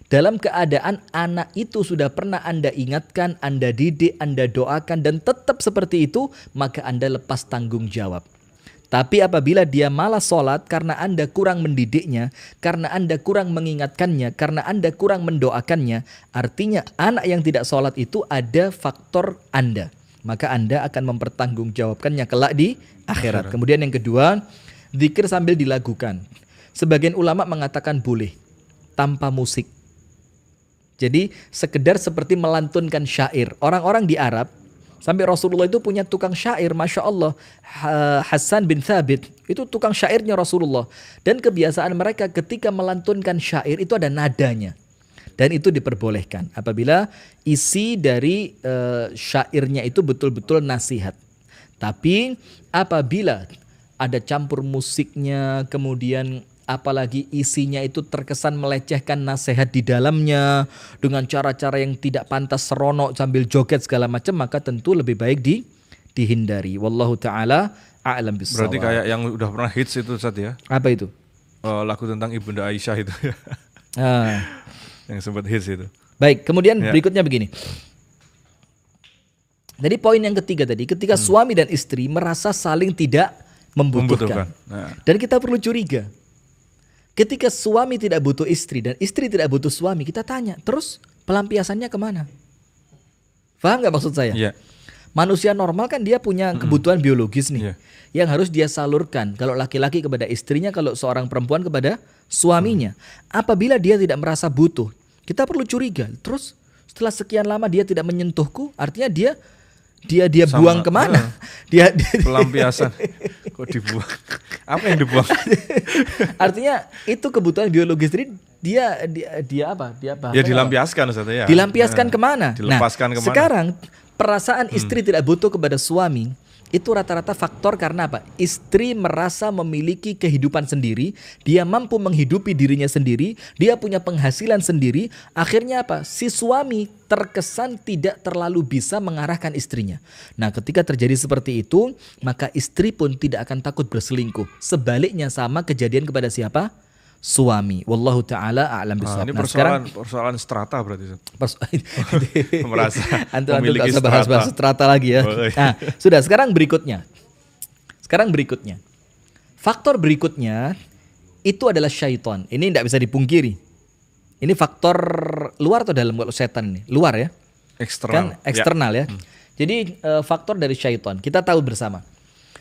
dalam keadaan anak itu sudah pernah Anda ingatkan, Anda didik, Anda doakan dan tetap seperti itu, maka Anda lepas tanggung jawab. Tapi apabila dia malas sholat karena Anda kurang mendidiknya, karena Anda kurang mengingatkannya, karena Anda kurang mendoakannya, artinya anak yang tidak sholat itu ada faktor Anda. Maka Anda akan mempertanggungjawabkannya kelak di akhirat. Kemudian yang kedua, zikir sambil dilakukan. Sebagian ulama mengatakan boleh tanpa musik. Jadi sekedar seperti melantunkan syair. Orang-orang di Arab, sampai Rasulullah itu punya tukang syair, Masya Allah. Hasan bin Thabit, itu tukang syairnya Rasulullah. Dan kebiasaan mereka ketika melantunkan syair itu ada nadanya. Dan itu diperbolehkan apabila isi dari syairnya itu betul-betul nasihat. Tapi apabila ada campur musiknya, kemudian apalagi isinya itu terkesan melecehkan nasihat di dalamnya dengan cara-cara yang tidak pantas, seronok sambil joget segala macam, maka tentu lebih baik dihindari. Wallahu taala a'lam bishawab. Berarti kayak yang udah pernah hits itu Ustaz ya. Apa itu? Lagu tentang Ibunda Aisyah itu ya. Yang sempat hits itu. Baik, kemudian berikutnya begini. Jadi poin yang ketiga tadi, ketika suami dan istri merasa saling tidak membutuhkan. Dan kita perlu curiga. Ketika suami tidak butuh istri dan istri tidak butuh suami, kita tanya, terus pelampiasannya kemana? Paham gak maksud saya? Iya. Manusia normal kan dia punya kebutuhan biologis nih, yang harus dia salurkan. Kalau laki-laki kepada istrinya, kalau seorang perempuan kepada suaminya. Apabila dia tidak merasa butuh, kita perlu curiga. Terus setelah sekian lama dia tidak menyentuhku, artinya dia buang kemana? Dia pelampiasan. Kok dibuang? Apa yang dibuang? Artinya itu kebutuhan biologis dia apa? Ya dilampiaskan Ustaz ya. Dilampiaskan kemana? Dilepaskan kemana? Sekarang perasaan istri tidak butuh kepada suami itu rata-rata faktor karena apa? Istri merasa memiliki kehidupan sendiri, dia mampu menghidupi dirinya sendiri, dia punya penghasilan sendiri. Akhirnya apa? Si suami terkesan tidak terlalu bisa mengarahkan istrinya. Nah, ketika terjadi seperti itu, maka istri pun tidak akan takut berselingkuh. Sebaliknya sama kejadian kepada siapa? Suami. Wallahu taala a'lam bishawab. Ini persoalan strata berarti. Merasa antum enggak usah bahas strata lagi ya. Nah, sudah sekarang berikutnya. Faktor berikutnya itu adalah syaitan. Ini tidak bisa dipungkiri. Ini faktor luar atau dalam kalau setan ini? Luar ya. Eksternal. Kan eksternal ya. Jadi faktor dari syaitan. Kita tahu bersama.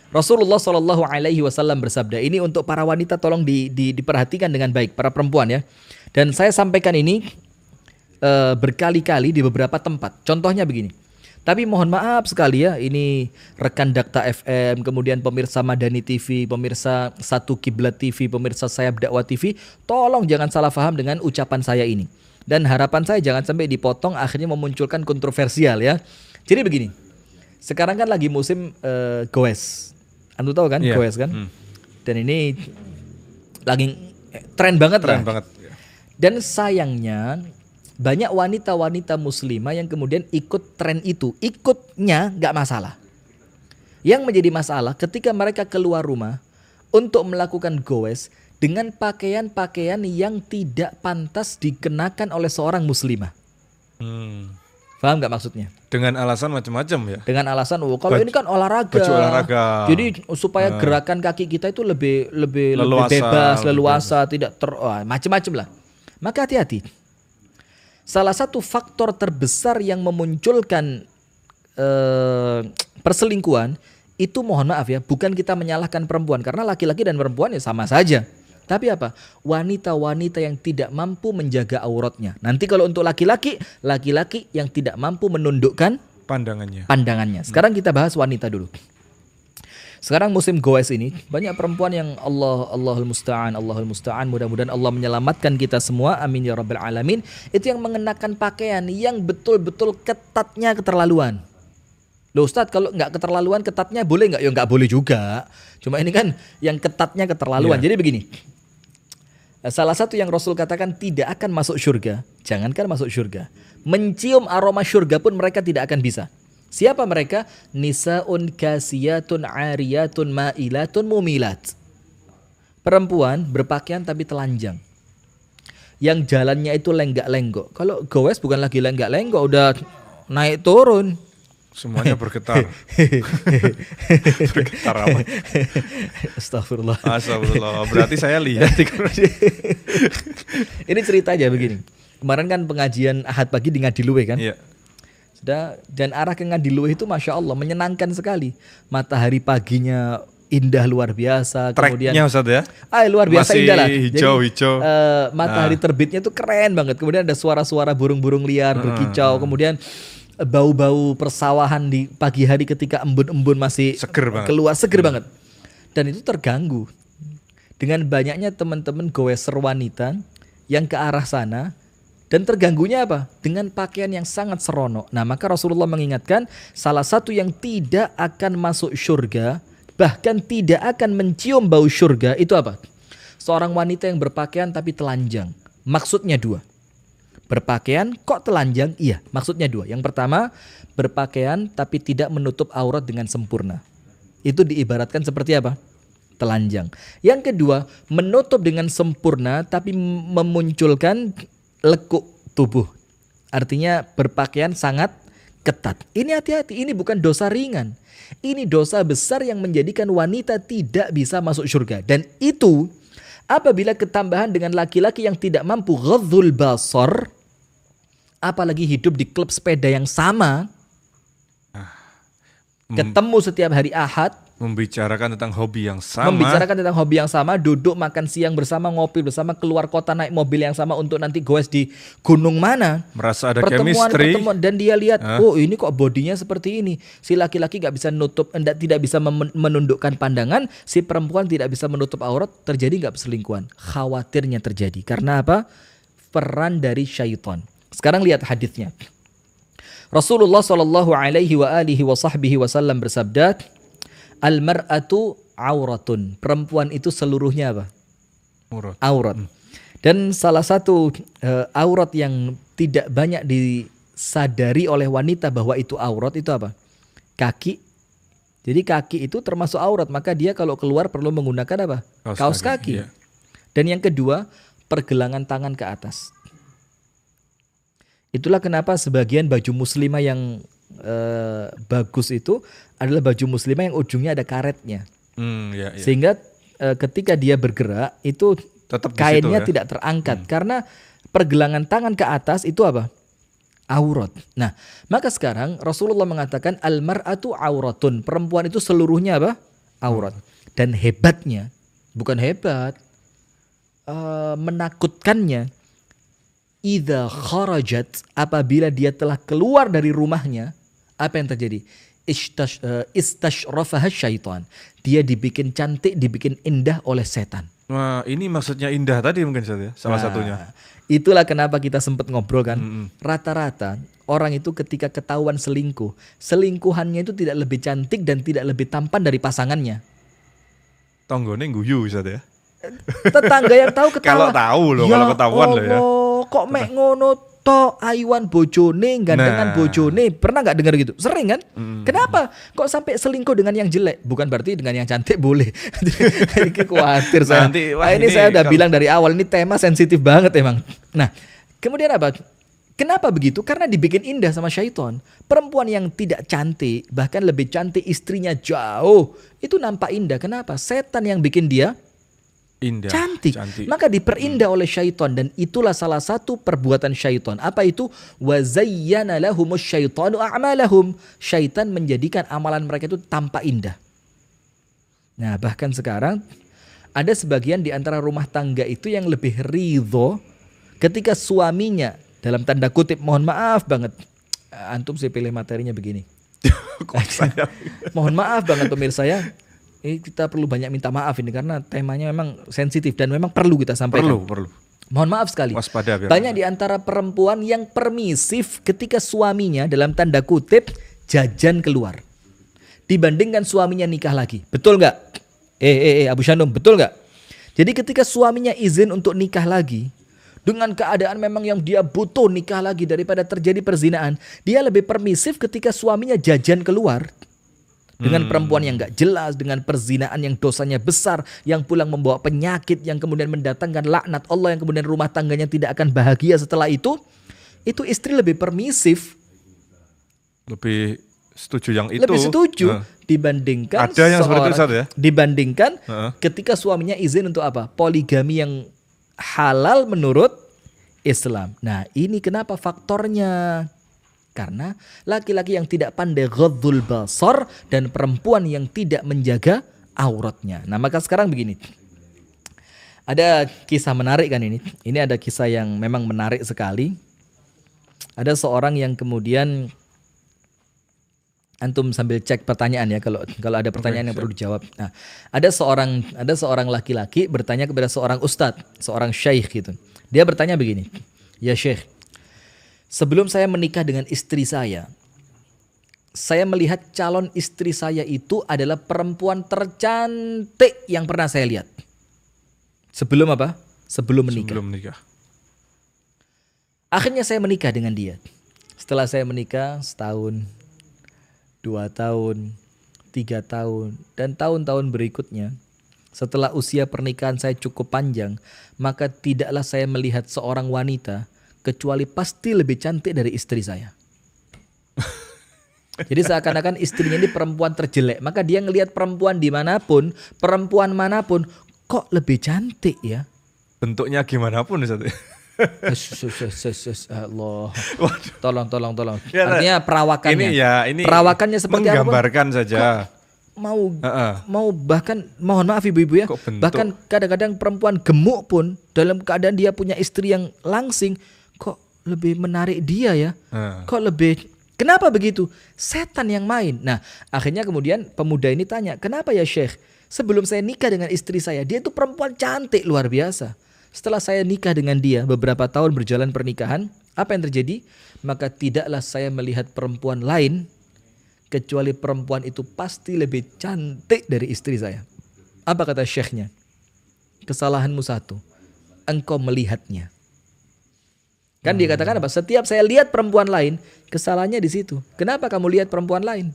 Rasulullah Shallallahu Alaihi Wasallam bersabda, ini untuk para wanita tolong diperhatikan dengan baik, para perempuan ya. Dan saya sampaikan ini berkali-kali di beberapa tempat. Contohnya begini. Tapi mohon maaf sekali ya, ini rekan Dakta FM, kemudian pemirsa Madani TV, pemirsa Satu Kiblat TV, pemirsa Sayap Dakwah TV, tolong jangan salah paham dengan ucapan saya ini. Dan harapan saya jangan sampai dipotong akhirnya memunculkan kontroversial ya. Jadi begini, sekarang kan lagi musim goes. Antu tahu kan goes kan? Dan ini lagi tren banget lah. Dan sayangnya banyak wanita-wanita muslimah yang kemudian ikut tren itu. Ikutnya gak masalah. Yang menjadi masalah ketika mereka keluar rumah untuk melakukan goes dengan pakaian-pakaian yang tidak pantas dikenakan oleh seorang muslimah. Paham gak maksudnya? Dengan alasan macam-macam ya? Dengan alasan, kalau ini kan olahraga. Baju olahraga. Jadi supaya gerakan kaki kita itu lebih bebas, leluasa, tidak macam-macam lah. Maka hati-hati. Salah satu faktor terbesar yang memunculkan perselingkuhan itu, mohon maaf ya, bukan kita menyalahkan perempuan, karena laki-laki dan perempuan ya sama saja. Tapi apa? Wanita-wanita yang tidak mampu menjaga auratnya. Nanti kalau untuk laki-laki yang tidak mampu menundukkan pandangannya. Sekarang kita bahas wanita dulu. Sekarang musim goes ini banyak perempuan yang Allahul Musta'an, mudah-mudahan Allah menyelamatkan kita semua, amin ya rabbal alamin. Itu yang mengenakan pakaian yang betul-betul ketatnya keterlaluan. Loh Ustadz, kalau nggak keterlaluan ketatnya boleh nggak? Ya nggak boleh juga. Cuma ini kan yang ketatnya keterlaluan. Jadi begini, salah satu yang Rasul katakan tidak akan masuk surga, jangankan masuk surga, mencium aroma surga pun mereka tidak akan bisa. Siapa mereka? Nisaun kasiyatun ariyatun ma'ilatun mumilat. Perempuan berpakaian tapi telanjang, yang jalannya itu lenggak-lenggok. Kalau goes bukan lagi lenggak-lenggok, udah naik turun. Semuanya bergetar. Bergetar apa? Astagfirullah. Berarti saya lihat. Ini cerita aja begini. Kemarin kan pengajian Ahad pagi di Ngadiluwe kan? Iya. Dan arah ke Ngadiluwe itu Masya Allah menyenangkan sekali. Matahari paginya indah luar biasa. Tracknya Ustaz ya? Luar biasa masih indah lah. Hijau-hijau. Matahari terbitnya itu keren banget. Kemudian ada suara-suara burung-burung liar berkicau. Kemudian bau-bau persawahan di pagi hari ketika embun-embun masih keluar, seger banget. Dan itu terganggu dengan banyaknya teman-teman goeser wanita yang ke arah sana. Dan terganggunya apa? Dengan pakaian yang sangat seronok. Nah, maka Rasulullah mengingatkan salah satu yang tidak akan masuk surga, bahkan tidak akan mencium bau surga, itu apa? Seorang wanita yang berpakaian tapi telanjang. Maksudnya dua. Berpakaian kok telanjang? Iya, maksudnya dua. Yang pertama, berpakaian tapi tidak menutup aurat dengan sempurna. Itu diibaratkan seperti apa? Telanjang. Yang kedua, menutup dengan sempurna tapi memunculkan lekuk tubuh. Artinya berpakaian sangat ketat. Ini hati-hati, ini bukan dosa ringan. Ini dosa besar yang menjadikan wanita tidak bisa masuk surga. Dan itu apabila ketambahan dengan laki-laki yang tidak mampu ghadhul basar, apalagi hidup di klub sepeda yang sama, ketemu setiap hari Ahad, membicarakan tentang hobi yang sama, duduk makan siang bersama, ngopi bersama, keluar kota naik mobil yang sama untuk nanti goes di gunung mana, merasa ada chemistry, dan dia lihat, ini kok bodinya seperti ini. Si laki-laki gak bisa tidak bisa menundukkan pandangan, si perempuan tidak bisa menutup aurat, terjadi gak perselingkuhan? Khawatirnya terjadi. Karena apa? Peran dari syaitan. Sekarang lihat hadisnya. Rasulullah Shallallahu Alaihi Wasallam bersabda, al-mar'atu auratun. Perempuan itu seluruhnya apa? Aurat. Dan salah satu aurat yang tidak banyak disadari oleh wanita bahwa itu aurat itu apa? Kaki. Jadi kaki itu termasuk aurat, maka dia kalau keluar perlu menggunakan apa? Kaos kaki. Iya. Dan yang kedua, pergelangan tangan ke atas. Itulah kenapa sebagian baju muslimah yang bagus itu adalah baju muslimah yang ujungnya ada karetnya. Iya. Sehingga ketika dia bergerak itu tetap kainnya tidak terangkat. Karena pergelangan tangan ke atas itu apa? Aurat. Nah, maka sekarang Rasulullah mengatakan al-mar'atu auratun. Perempuan itu seluruhnya apa? aurat. Dan hebatnya, bukan hebat, menakutkannya, idza kharajat, apabila dia telah keluar dari rumahnya, apa yang terjadi? Istashrafaha syaitan. Dia dibikin cantik, dibikin indah oleh setan. Wah, ini maksudnya indah tadi mungkin Ustaz ya, salah satunya. Itulah kenapa kita sempat ngobrol kan. Rata-rata orang itu ketika ketahuan selingkuh, selingkuhannya itu tidak lebih cantik dan tidak lebih tampan dari pasangannya. Tanggone guyu Ustaz ya. Tetangga yang tahu ketawa. Kalau tahu loh, kalau ketahuan loh ya. Kok mek ngono tok ayuan bojone, gandengan bojone. Pernah nggak dengar gitu? Sering kan? Kenapa? Kok sampai selingkuh dengan yang jelek? Bukan berarti dengan yang cantik boleh. Ini khawatir saya. Ini saya udah bilang dari awal, ini tema sensitif banget emang. Nah, kemudian apa? Kenapa begitu? Karena dibikin indah sama syaitan. Perempuan yang tidak cantik, bahkan lebih cantik istrinya jauh, itu nampak indah. Kenapa? Setan yang bikin dia indah, cantik. Maka diperindah oleh syaitan, dan itulah salah satu perbuatan syaitan. Apa itu? Wa zayyana lahumus syaitanu a'malahum. Syaitan menjadikan amalan mereka itu tampak indah. Nah, bahkan sekarang ada sebagian di antara rumah tangga itu yang lebih ridho ketika suaminya, dalam tanda kutip, mohon maaf banget, antum saya pilih materinya begini. Mohon maaf banget pemirsa ya. Ini kita perlu banyak minta maaf ini karena temanya memang sensitif dan memang perlu kita sampaikan. Perlu. Mohon maaf sekali. Waspada, banyak di antara perempuan yang permisif ketika suaminya, dalam tanda kutip, jajan keluar, dibandingkan suaminya nikah lagi. Betul nggak? Abu Shanum, betul nggak? Jadi ketika suaminya izin untuk nikah lagi, dengan keadaan memang yang dia butuh nikah lagi daripada terjadi perzinaan, dia lebih permisif ketika suaminya jajan keluar dengan perempuan yang gak jelas, dengan perzinaan yang dosanya besar, yang pulang membawa penyakit, yang kemudian mendatangkan laknat Allah, yang kemudian rumah tangganya tidak akan bahagia setelah itu istri lebih permisif, lebih setuju yang itu, lebih setuju dibandingkan ada yang seperti itu, ya? Dibandingkan ketika suaminya izin untuk apa? Poligami yang halal menurut Islam. Nah, ini kenapa faktornya? Karena laki-laki yang tidak pandai ghaddzul basar dan perempuan yang tidak menjaga auratnya. Nah, maka sekarang begini. Ada kisah menarik kan ini. Ini ada kisah yang memang menarik sekali. Ada seorang yang kemudian, antum sambil cek pertanyaan ya, kalau ada pertanyaan yang perlu dijawab. Nah, ada seorang laki-laki bertanya kepada seorang ustadz, seorang syekh gitu. Dia bertanya begini, "Ya syekh, sebelum saya menikah dengan istri saya melihat calon istri saya itu adalah perempuan tercantik yang pernah saya lihat." Sebelum apa? Sebelum menikah. Akhirnya saya menikah dengan dia. Setelah saya menikah setahun, 2 tahun, 3 tahun, dan tahun-tahun berikutnya, setelah usia pernikahan saya cukup panjang, maka tidaklah saya melihat seorang wanita kecuali pasti lebih cantik dari istri saya. Jadi seakan-akan istrinya ini perempuan terjelek, maka dia ngelihat perempuan dimanapun, perempuan manapun, kok lebih cantik ya? Bentuknya gimana pun Allah. Tolong. Ya, artinya perawakannya. Ini perawakannya seperti apa? Menggambarkan saja. Mau bahkan, mohon maaf ibu-ibu ya, bahkan kadang-kadang perempuan gemuk pun dalam keadaan dia punya istri yang langsing, kok lebih menarik dia ya? Kok lebih, kenapa begitu? Setan yang main. Nah, akhirnya kemudian pemuda ini tanya, "Kenapa ya Syekh? Sebelum saya nikah dengan istri saya, dia itu perempuan cantik luar biasa. Setelah saya nikah dengan dia, beberapa tahun berjalan pernikahan, apa yang terjadi? Maka tidaklah saya melihat perempuan lain kecuali perempuan itu pasti lebih cantik dari istri saya." Apa kata syekhnya? "Kesalahanmu satu, engkau melihatnya." Kan dia katakan apa? Setiap saya lihat perempuan lain, kesalahannya di situ. Kenapa kamu lihat perempuan lain?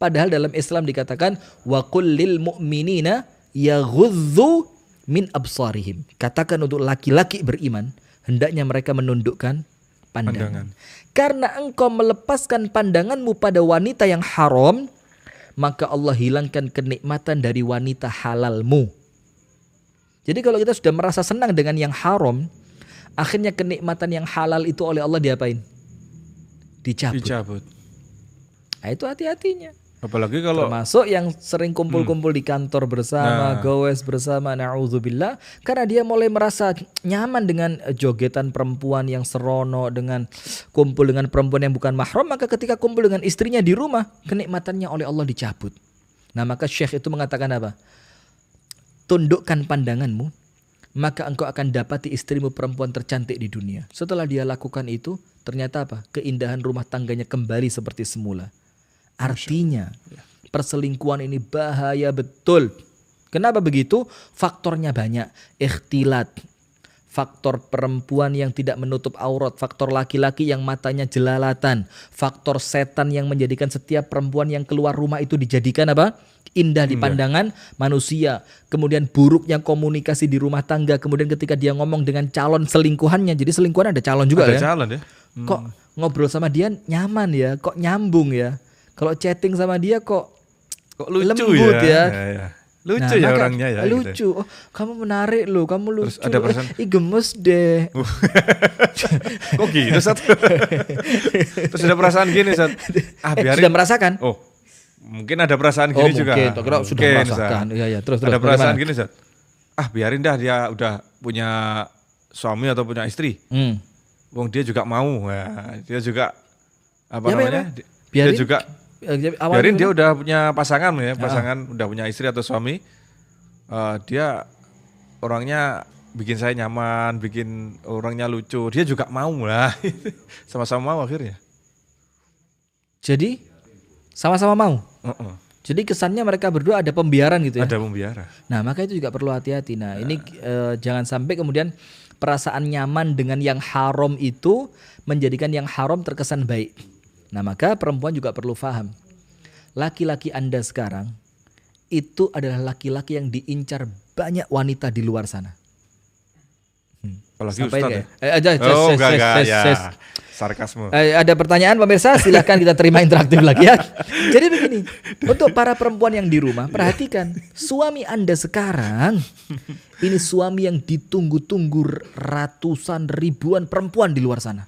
Padahal dalam Islam dikatakan, wa qul lil mu'minina yaghudzu min absarihim. Katakan untuk laki-laki beriman, hendaknya mereka menundukkan pandangan. Karena engkau melepaskan pandanganmu pada wanita yang haram, maka Allah hilangkan kenikmatan dari wanita halalmu. Jadi kalau kita sudah merasa senang dengan yang haram, akhirnya kenikmatan yang halal itu oleh Allah diapain? Dicabut. Nah, itu hati-hatinya. Apalagi kalau Termasuk yang sering kumpul-kumpul di kantor bersama, gowes bersama, na'udzubillah, karena dia mulai merasa nyaman dengan jogetan perempuan yang serono, dengan kumpul dengan perempuan yang bukan mahram, maka ketika kumpul dengan istrinya di rumah, kenikmatannya oleh Allah dicabut. Nah, maka Syekh itu mengatakan apa? Tundukkan pandanganmu, maka engkau akan dapati istrimu perempuan tercantik di dunia. Setelah dia lakukan itu, ternyata apa? Keindahan rumah tangganya kembali seperti semula. Artinya perselingkuhan ini bahaya betul. Kenapa begitu? Faktornya banyak. Ikhtilat, faktor perempuan yang tidak menutup aurat, faktor laki-laki yang matanya jelalatan, faktor setan yang menjadikan setiap perempuan yang keluar rumah itu dijadikan apa? Indah di pandangan manusia. Kemudian buruknya komunikasi di rumah tangga. Kemudian ketika dia ngomong dengan calon selingkuhannya, jadi selingkuhan ada calon juga, ada kan? calon ya. Kok ngobrol sama dia nyaman ya, kok nyambung ya. Kalau chatting sama dia kok lucu lembut ya. Lucu ya orangnya ya. Lucu. Gitu. Oh, kamu menarik loh, kamu lucu. Terus ada perasaan. Gemes deh. Kok gitu, Sat? Terus ada perasaan gini, Sat. Biarin. Sudah merasakan? Oh, mungkin ada perasaan gini juga. Mungkin, sudah merasakan. Iya, terus. Ada perasaan bagaimana? gini, Sat. Biarin dah, dia udah punya suami atau punya istri. Wong dia juga mau. Nah, dia juga namanya? Biarin, dia juga biarin dia udah punya pasangan ya, udah punya istri atau suami. Dia orangnya bikin saya nyaman, bikin orangnya lucu. Dia juga mau lah. Sama-sama mau akhirnya. Jadi sama-sama mau. Jadi kesannya mereka berdua ada pembiaran gitu ya. Ada pembiaran. Nah, maka itu juga perlu hati-hati. Nah, ini jangan sampai kemudian perasaan nyaman dengan yang haram itu menjadikan yang haram terkesan baik. Nah, maka perempuan juga perlu paham. Laki-laki Anda sekarang itu adalah laki-laki yang diincar banyak wanita di luar sana. Apalagi Ustaz ya. Sarkasme. Ada pertanyaan pemirsa, silahkan kita terima interaktif lagi ya. Jadi begini, untuk para perempuan yang di rumah, perhatikan. Suami Anda sekarang, ini suami yang ditunggu-tunggu ratusan ribuan perempuan di luar sana.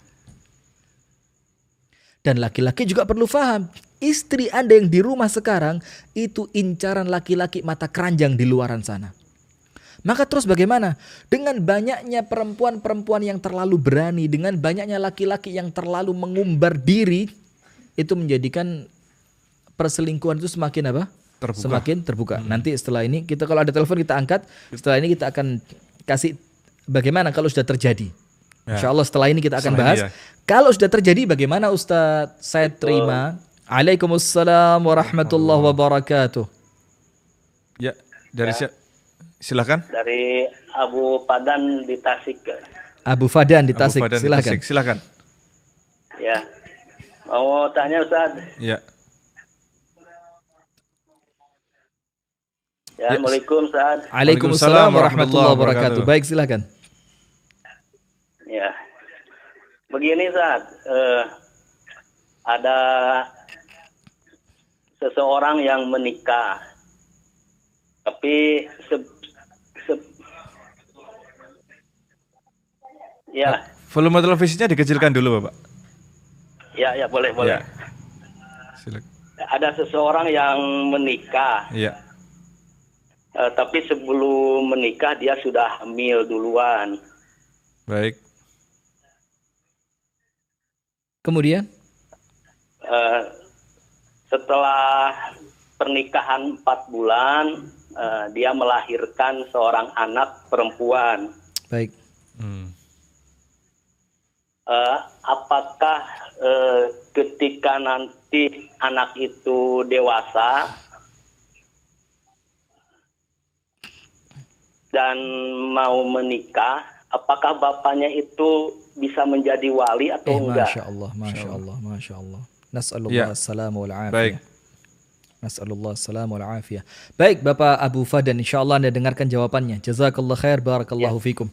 Dan laki-laki juga perlu paham, istri Anda yang di rumah sekarang itu incaran laki-laki mata keranjang di luaran sana. Maka terus bagaimana? Dengan banyaknya perempuan-perempuan yang terlalu berani, dengan banyaknya laki-laki yang terlalu mengumbar diri, itu menjadikan perselingkuhan itu semakin apa? Terbuka. Semakin terbuka. Nanti setelah ini kita kalau ada telepon kita angkat. Setelah ini kita akan kasih bagaimana kalau sudah terjadi. Insya Allah setelah ini kita akan bahas. Kalau sudah terjadi bagaimana Ustadz? Saya terima. Waalaikumsalam warahmatullahi wabarakatuh. Ya, dari silakan. Dari Abu Fadan di Tasik. Abu Fadan di Tasik, silakan. Silakan. Ya. Mau tanya Ustaz? Ya. Assalamualaikum Ustaz. Waalaikumsalam warahmatullahi wabarakatuh. Baik, silakan. Ya. Begini Ustaz, ada seseorang yang menikah, tapi ya. Volume televisinya dikecilkan dulu, Bapak. Ya, boleh. Ya. Silakan. Ada seseorang yang menikah. Iya. Tapi sebelum menikah dia sudah hamil duluan. Baik. Kemudian? Setelah pernikahan 4 bulan, dia melahirkan seorang anak perempuan. Baik. Apakah ketika nanti anak itu dewasa dan mau menikah, apakah bapaknya itu bisa menjadi wali atau enggak? Masya Allah. Nas'alullah as-salamu wal afiyah. Baik. Nas'alullah as-salamu wal afiyah. Baik, Bapak Abu Fadan, insyaallah Anda dengarkan jawabannya. Jazakallah khair, barakallahu fikum.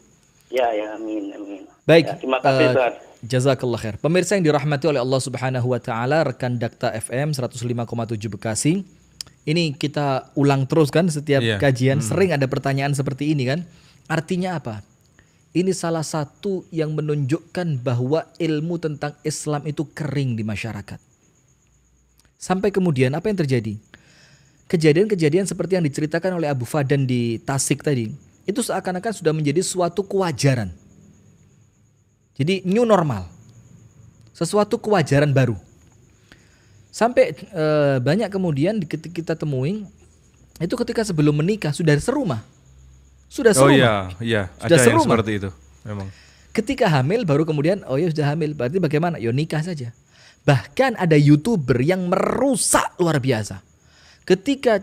Ya, amin. Baik, Ya, terima kasih Ustaz. Jazakallah khair. Pemirsa yang dirahmati oleh Allah Subhanahu wa taala, rekan Dakta FM 105,7 Bekasi. Ini kita ulang terus kan setiap kajian, sering ada pertanyaan seperti ini kan. Artinya apa? Ini salah satu yang menunjukkan bahwa ilmu tentang Islam itu kering di masyarakat. Sampai kemudian apa yang terjadi? Kejadian-kejadian seperti yang diceritakan oleh Abu Fadan di Tasik tadi, itu seakan-akan sudah menjadi suatu kewajaran. Jadi new normal. Sesuatu kewajaran baru. Sampai banyak kemudian kita temuin, itu ketika sebelum menikah sudah serumah. Sudah serumah. Oh iya, sudah ada serumah. yang seperti itu memang. Ketika hamil baru kemudian, oh ya sudah hamil, berarti bagaimana? Yo nikah saja. Bahkan ada YouTuber yang merusak luar biasa. Ketika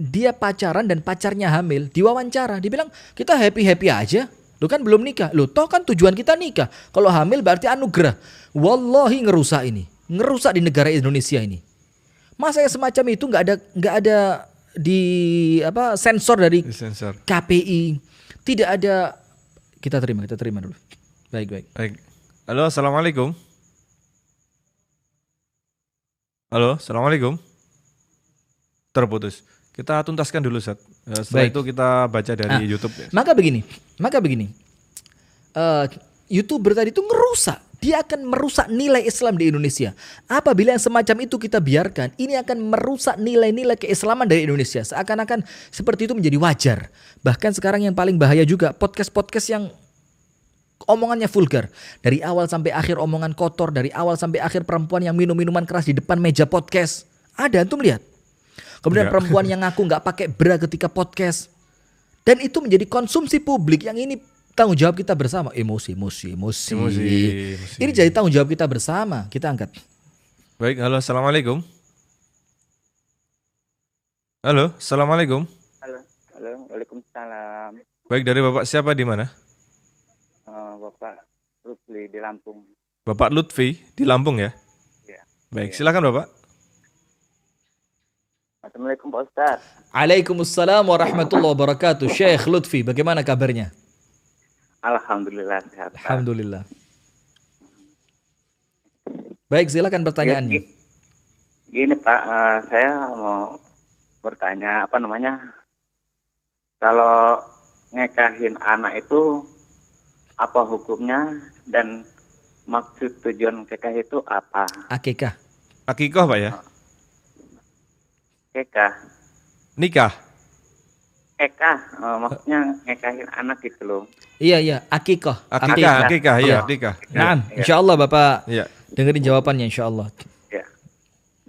dia pacaran dan pacarnya hamil, diwawancara, dibilang kita happy-happy aja. Lu kan belum nikah. Lu toh kan tujuan kita nikah. Kalau hamil berarti anugerah. Wallahi ngerusak ini. Ngerusak di negara Indonesia ini. Masa yang semacam itu nggak ada di sensor dari KPI. Tidak ada. Kita terima dulu. Baik. Halo, assalamualaikum. Terputus. Kita tuntaskan dulu, Ustaz. Setelah itu kita baca dari YouTube. Maka begini. YouTuber tadi itu ngerusak. Dia akan merusak nilai Islam di Indonesia. Apabila yang semacam itu kita biarkan, ini akan merusak nilai-nilai keislaman dari Indonesia. Seakan-akan seperti itu menjadi wajar. Bahkan sekarang yang paling bahaya juga podcast-podcast yang omongannya vulgar. Dari awal sampai akhir omongan kotor. Dari awal sampai akhir perempuan yang minum minuman keras di depan meja podcast. Ada, antum lihat. Kemudian perempuan yang ngaku gak pakai bra ketika podcast. Dan itu menjadi konsumsi publik. Yang ini tanggung jawab kita bersama. Emosi. Ini jadi tanggung jawab kita bersama. Kita angkat. Baik, halo, assalamualaikum. Halo, waalaikumsalam. Baik, dari Bapak siapa di mana? Bapak Lutfi di Lampung. Bapak Lutfi di Lampung ya? Iya. Baik, silakan Bapak. Assalamualaikum Pak Ustaz. Waalaikumsalam warahmatullahi wabarakatuh. Syekh Lutfi, bagaimana kabarnya? Alhamdulillah sehat. Alhamdulillah. Baik, silakan pertanyaannya. Gini Pak, saya mau bertanya kalau ngekahin anak itu apa hukumnya dan maksud tujuan nikah itu apa? Akikah. Akikah Pak ya? Nikah. Maksudnya ngekahin anak gitu loh. Iya, akikah. Akikah, iya, akikah. Nah, insyaallah Bapak dengerin jawabannya insyaallah. Ya.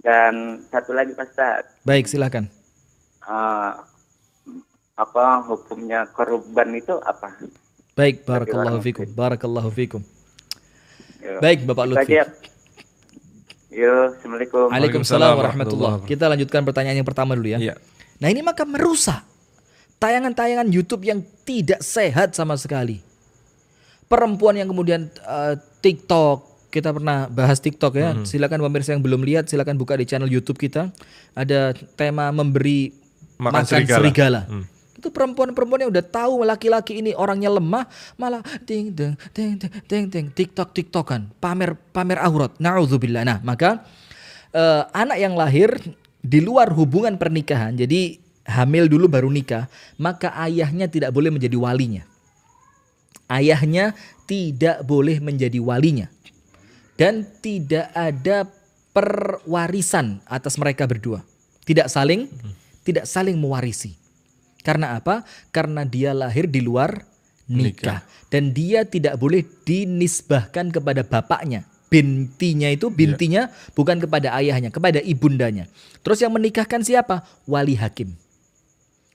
Dan satu lagi Pak Ustaz. Baik, silakan. Apa hukumnya korban itu apa? Baik, barakallahu fikum. Baik, Bapak Lutfi. Assalamualaikum. Waalaikumsalam warahmatullahi. Kita lanjutkan pertanyaan yang pertama dulu ya. Iya. Nah, ini maka merusak tayangan-tayangan YouTube yang tidak sehat sama sekali. Perempuan yang kemudian TikTok, kita pernah bahas TikTok ya. Silakan pemirsa yang belum lihat, silakan buka di channel YouTube kita. Ada tema memberi makan serigala. Itu perempuan-perempuan yang udah tahu laki-laki ini orangnya lemah, malah ting TikTok-TikTokan, pamer aurat. Na'udzubillah. Nah, maka anak yang lahir di luar hubungan pernikahan, jadi hamil dulu baru nikah, maka ayahnya tidak boleh menjadi walinya. Ayahnya tidak boleh menjadi walinya. Dan tidak ada perwarisan atas mereka berdua. Tidak saling mewarisi. Karena apa? Karena dia lahir di luar nikah. Dan dia tidak boleh dinisbahkan kepada bapaknya. Bintinya bukan kepada ayahnya, kepada ibundanya. Terus yang menikahkan siapa? Wali hakim.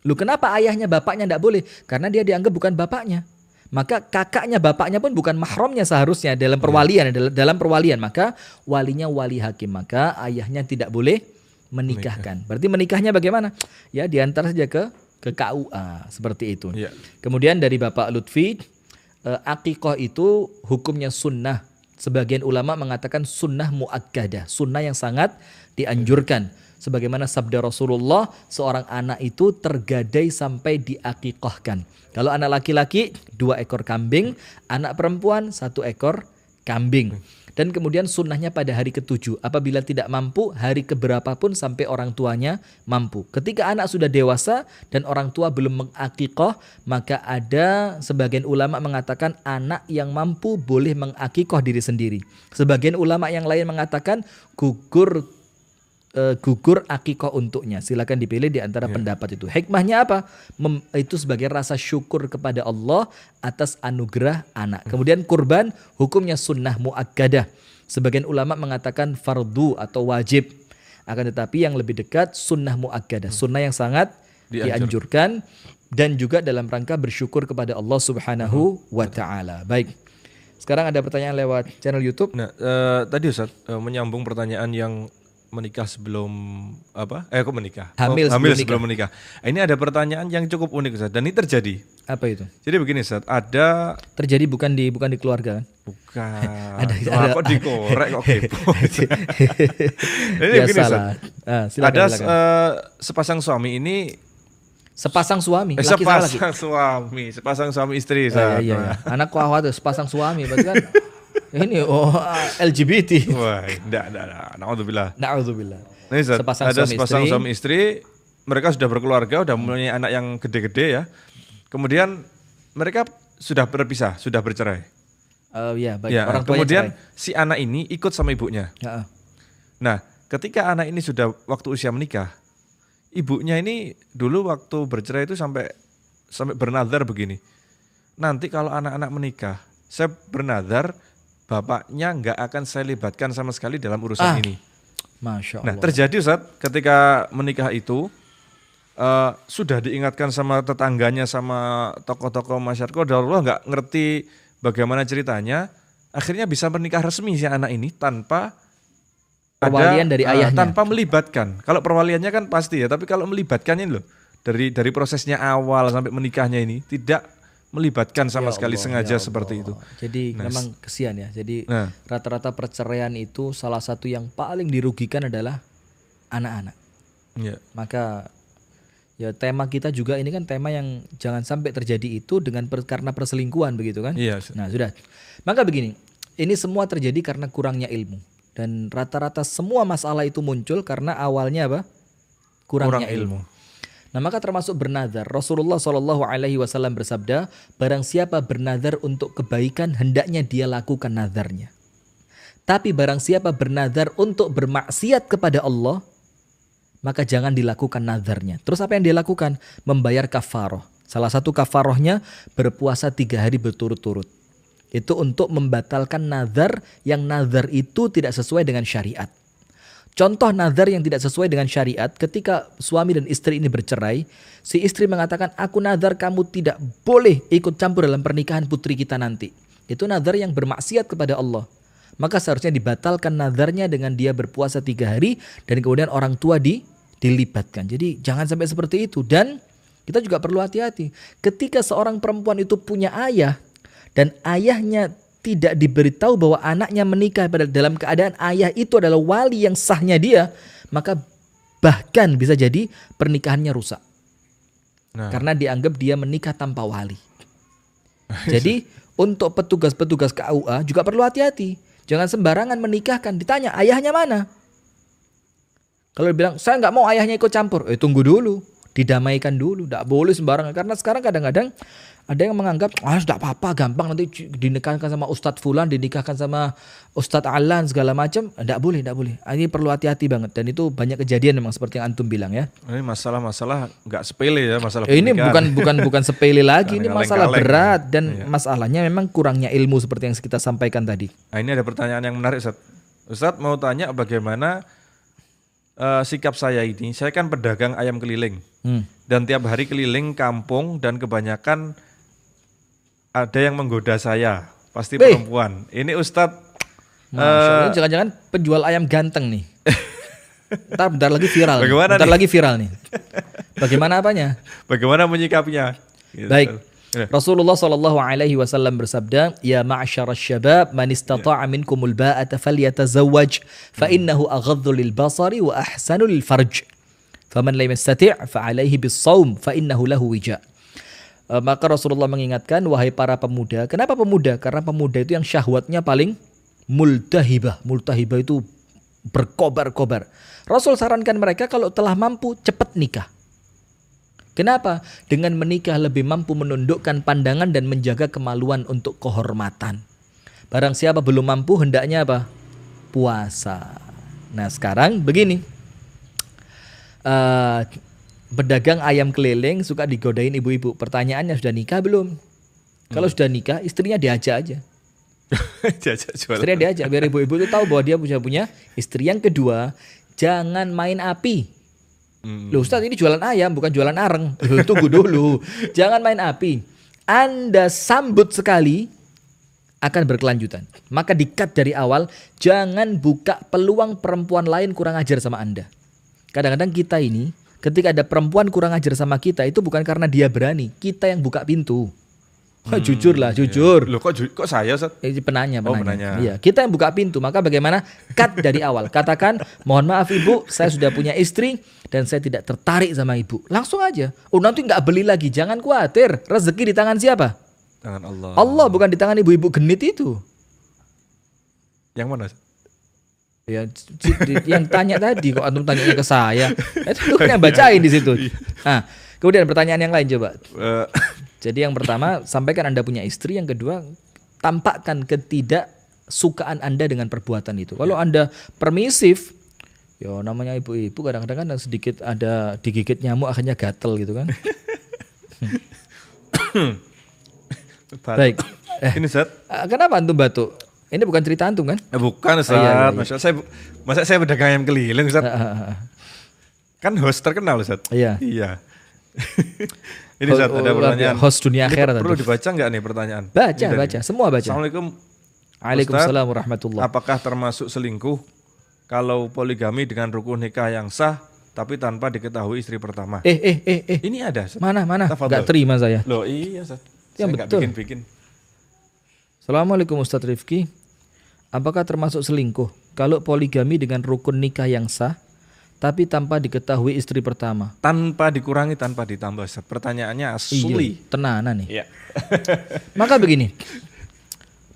Lu kenapa ayahnya bapaknya tidak boleh? Karena dia dianggap bukan bapaknya. Maka kakaknya bapaknya pun bukan mahramnya seharusnya dalam perwalian. Maka walinya wali hakim. Maka ayahnya tidak boleh menikahkan. Berarti menikahnya bagaimana? Ya diantar saja ke KUA seperti itu. Ya. Kemudian dari Bapak Lutfi, akikah itu hukumnya sunnah. Sebagian ulama mengatakan sunnah muakkadah, sunnah yang sangat dianjurkan. Sebagaimana sabda Rasulullah, seorang anak itu tergadai sampai diakikahkan. Kalau anak laki-laki 2 ekor kambing, anak perempuan 1 ekor kambing. Dan kemudian sunnahnya pada hari ke-7. Apabila tidak mampu, hari keberapa pun sampai orang tuanya mampu. Ketika anak sudah dewasa dan orang tua belum mengakikah, maka ada sebagian ulama mengatakan anak yang mampu boleh mengakikah diri sendiri. Sebagian ulama yang lain mengatakan gugur gugur akikoh untuknya. Silakan dipilih di antara pendapat itu. Hikmahnya apa? Itu sebagai rasa syukur kepada Allah atas anugerah anak. Kemudian kurban hukumnya sunnah muakkadah. Sebagian ulama mengatakan fardu atau wajib. Akan tetapi yang lebih dekat sunnah muakkadah, sunnah yang sangat dianjurkan dan juga dalam rangka bersyukur kepada Allah Subhanahu wa taala. Baik. Sekarang ada pertanyaan lewat channel YouTube. Nah, tadi Ustaz menyambung pertanyaan yang menikah sebelum kok menikah? Hamil sebelum menikah. Ini ada pertanyaan yang cukup unik Ustaz, dan ini terjadi. Apa itu? Jadi begini Ustaz, ada terjadi bukan di keluarga kan? Bukan. ada kok dikorek kok kepo. Ini ya begini salah. Ustaz. Silakan, Ada silakan. sepasang suami ini sepasang suami, sepasang suami istri. Iya. Anak kuawat sepasang suami, berarti kan ini LGBT. Wah, enggak. Naudzubillah. Nah, ada sepasang suami istri, mereka sudah berkeluarga, sudah mempunyai anak yang gede-gede ya. Kemudian mereka sudah berpisah, sudah bercerai. Baik. Ya, Orang tuanya kemudian cerai. si anak ini ikut sama ibunya. Nah, ketika anak ini sudah waktu usia menikah, ibunya ini dulu waktu bercerai itu sampai bernazar begini. Nanti kalau anak-anak menikah, saya bernazar bapaknya nggak akan saya libatkan sama sekali dalam urusan ini. Masya Allah. Nah, terjadi Ustaz ketika menikah itu sudah diingatkan sama tetangganya, sama tokoh-tokoh masyarakat, Allah nggak ngerti bagaimana ceritanya, akhirnya bisa menikah resmi si anak ini tanpa perwalian dari ayahnya, tanpa melibatkan. Kalau perwaliannya kan pasti ya, tapi kalau melibatkannya loh dari prosesnya awal sampai menikahnya ini tidak melibatkan sama sekali sengaja seperti itu. Jadi memang kesian ya. Jadi rata-rata perceraian itu salah satu yang paling dirugikan adalah anak-anak. Ya. Maka ya tema kita juga ini kan tema yang jangan sampai terjadi itu karena perselingkuhan begitu kan? Iya. Nah sudah. Maka begini, ini semua terjadi karena kurangnya ilmu. Dan rata-rata semua masalah itu muncul karena awalnya apa? Kurang ilmu. Nah maka termasuk bernazar. Rasulullah SAW bersabda, barang siapa bernazar untuk kebaikan hendaknya dia lakukan nazarnya. Tapi barang siapa bernazar untuk bermaksiat kepada Allah, maka jangan dilakukan nazarnya. Terus apa yang dia lakukan? Membayar kafaroh. Salah satu kafarohnya berpuasa 3 hari berturut-turut. Itu untuk membatalkan nazar yang nazar itu tidak sesuai dengan syariat. Contoh nazar yang tidak sesuai dengan syariat, ketika suami dan istri ini bercerai, si istri mengatakan, aku nazar kamu tidak boleh ikut campur dalam pernikahan putri kita nanti. Itu nazar yang bermaksiat kepada Allah. Maka seharusnya dibatalkan nazarnya dengan dia berpuasa 3 hari dan kemudian orang tua dilibatkan. Jadi jangan sampai seperti itu. Dan kita juga perlu hati-hati. Ketika seorang perempuan itu punya ayah dan ayahnya tidak diberitahu bahwa anaknya menikah dalam keadaan ayah itu adalah wali yang sahnya dia, maka bahkan bisa jadi pernikahannya rusak. Karena dianggap dia menikah tanpa wali. Jadi untuk petugas-petugas KUA juga perlu hati-hati. Jangan sembarangan menikahkan. Ditanya ayahnya mana? Kalau bilang saya nggak mau ayahnya ikut campur, tunggu dulu, didamaikan dulu, tidak boleh sembarangan. Karena sekarang kadang-kadang ada yang menganggap tidak apa-apa, gampang nanti dinikahkan sama Ustadz Fulan, dinikahkan sama Ustadz Alan segala macam. Tidak boleh. Ini perlu hati-hati banget dan itu banyak kejadian memang seperti yang antum bilang ya. Ini masalah-masalah nggak sepele ya, masalah ini pernikahan. bukan sepele lagi, ini masalah berat dan Iya. masalahnya memang kurangnya ilmu seperti yang kita sampaikan tadi. Nah, ini ada pertanyaan yang menarik Ustadz. Ustadz mau tanya bagaimana sikap saya ini. Saya kan pedagang ayam keliling dan tiap hari keliling kampung dan kebanyakan ada yang menggoda saya, pasti perempuan. Ini Ustadz, ini jangan-jangan penjual ayam ganteng nih. Bentar lagi viral. Bagaimana bentar nih? lagi viral nih. Bagaimana apanya? Bagaimana menyikapinya? Gitu. Baik. Rasulullah SAW bersabda, ya ma'asyara syabab man istata'a minkumul ba'ata falyatazawwaj fa innahu aghaddu lil basari wa ahsanu lil farj. Faman lam yastati' fa 'alaihi bis shaum fa innahu lahu wija'. Maka Rasulullah mengingatkan, wahai para pemuda. Kenapa pemuda? Karena pemuda itu yang syahwatnya paling multahibah. Multahibah itu berkobar-kobar. Rasul sarankan mereka kalau telah mampu cepat nikah. Kenapa? Dengan menikah lebih mampu menundukkan pandangan dan menjaga kemaluan untuk kehormatan. Barang siapa belum mampu hendaknya apa? Puasa. Nah sekarang begini. pedagang ayam keliling suka digodain ibu-ibu. Pertanyaannya, sudah nikah belum? Kalau sudah nikah, istrinya diajak aja. Istrinya diajak biar ibu-ibu itu tahu bahwa dia punya istri. Yang kedua, jangan main api. Loh Ustaz, ini jualan ayam bukan jualan areng. Loh, tunggu dulu. Jangan main api. Anda sambut sekali akan berkelanjutan. Maka di-cut dari awal, jangan buka peluang perempuan lain kurang ajar sama Anda. Kadang-kadang kita ini, ketika ada perempuan kurang ajar sama kita, itu bukan karena dia berani, kita yang buka pintu. Jujur lah, jujur. Loh kok saya Ustaz? Penanya. Penanya. Iya, kita yang buka pintu. Maka bagaimana? Cut dari awal. Katakan, mohon maaf ibu, saya sudah punya istri dan saya tidak tertarik sama ibu. Langsung aja. Nanti nggak beli lagi. Jangan khawatir. Rezeki di tangan siapa? Tangan Allah. Allah, bukan di tangan ibu-ibu genit itu. Yang mana? Ya, yang tanya tadi kok antum tanyanya ke saya. Itu kan yang bacain di situ. Nah, kemudian pertanyaan yang lain coba. Jadi yang pertama, sampaikan Anda punya istri. Yang kedua, tampakkan ketidaksukaan Anda dengan perbuatan itu. Kalau Anda permisif, ya namanya ibu-ibu kadang-kadang kan sedikit ada digigit nyamuk akhirnya gatel gitu kan. Baik. Ini Ustaz. Kenapa antum batuk? Ini bukan cerita antum kan? Bukan Ustaz. Iya. Masa saya pedagang ayam keliling Ustaz. Kan host terkenal Ustaz. Iya. Ini Ustaz, ada pertanyaan. Host dunia akhirat. Perlu dibaca nggak nih pertanyaan? Baca. Semua baca. Assalamualaikum. Waalaikumsalam warahmatullahi. Apakah termasuk selingkuh kalau poligami dengan rukun nikah yang sah tapi tanpa diketahui istri pertama? Ini ada Ustaz. Mana? Tafadhol. Gak terima saya. Loh iya Ustaz. Yang saya betul. Bikin. Assalamualaikum Ustadz Rifki. Apakah termasuk selingkuh kalau poligami dengan rukun nikah yang sah tapi tanpa diketahui istri pertama? Tanpa dikurangi, tanpa ditambah. Pertanyaannya asli. Tenanan nih. Iya. Maka begini.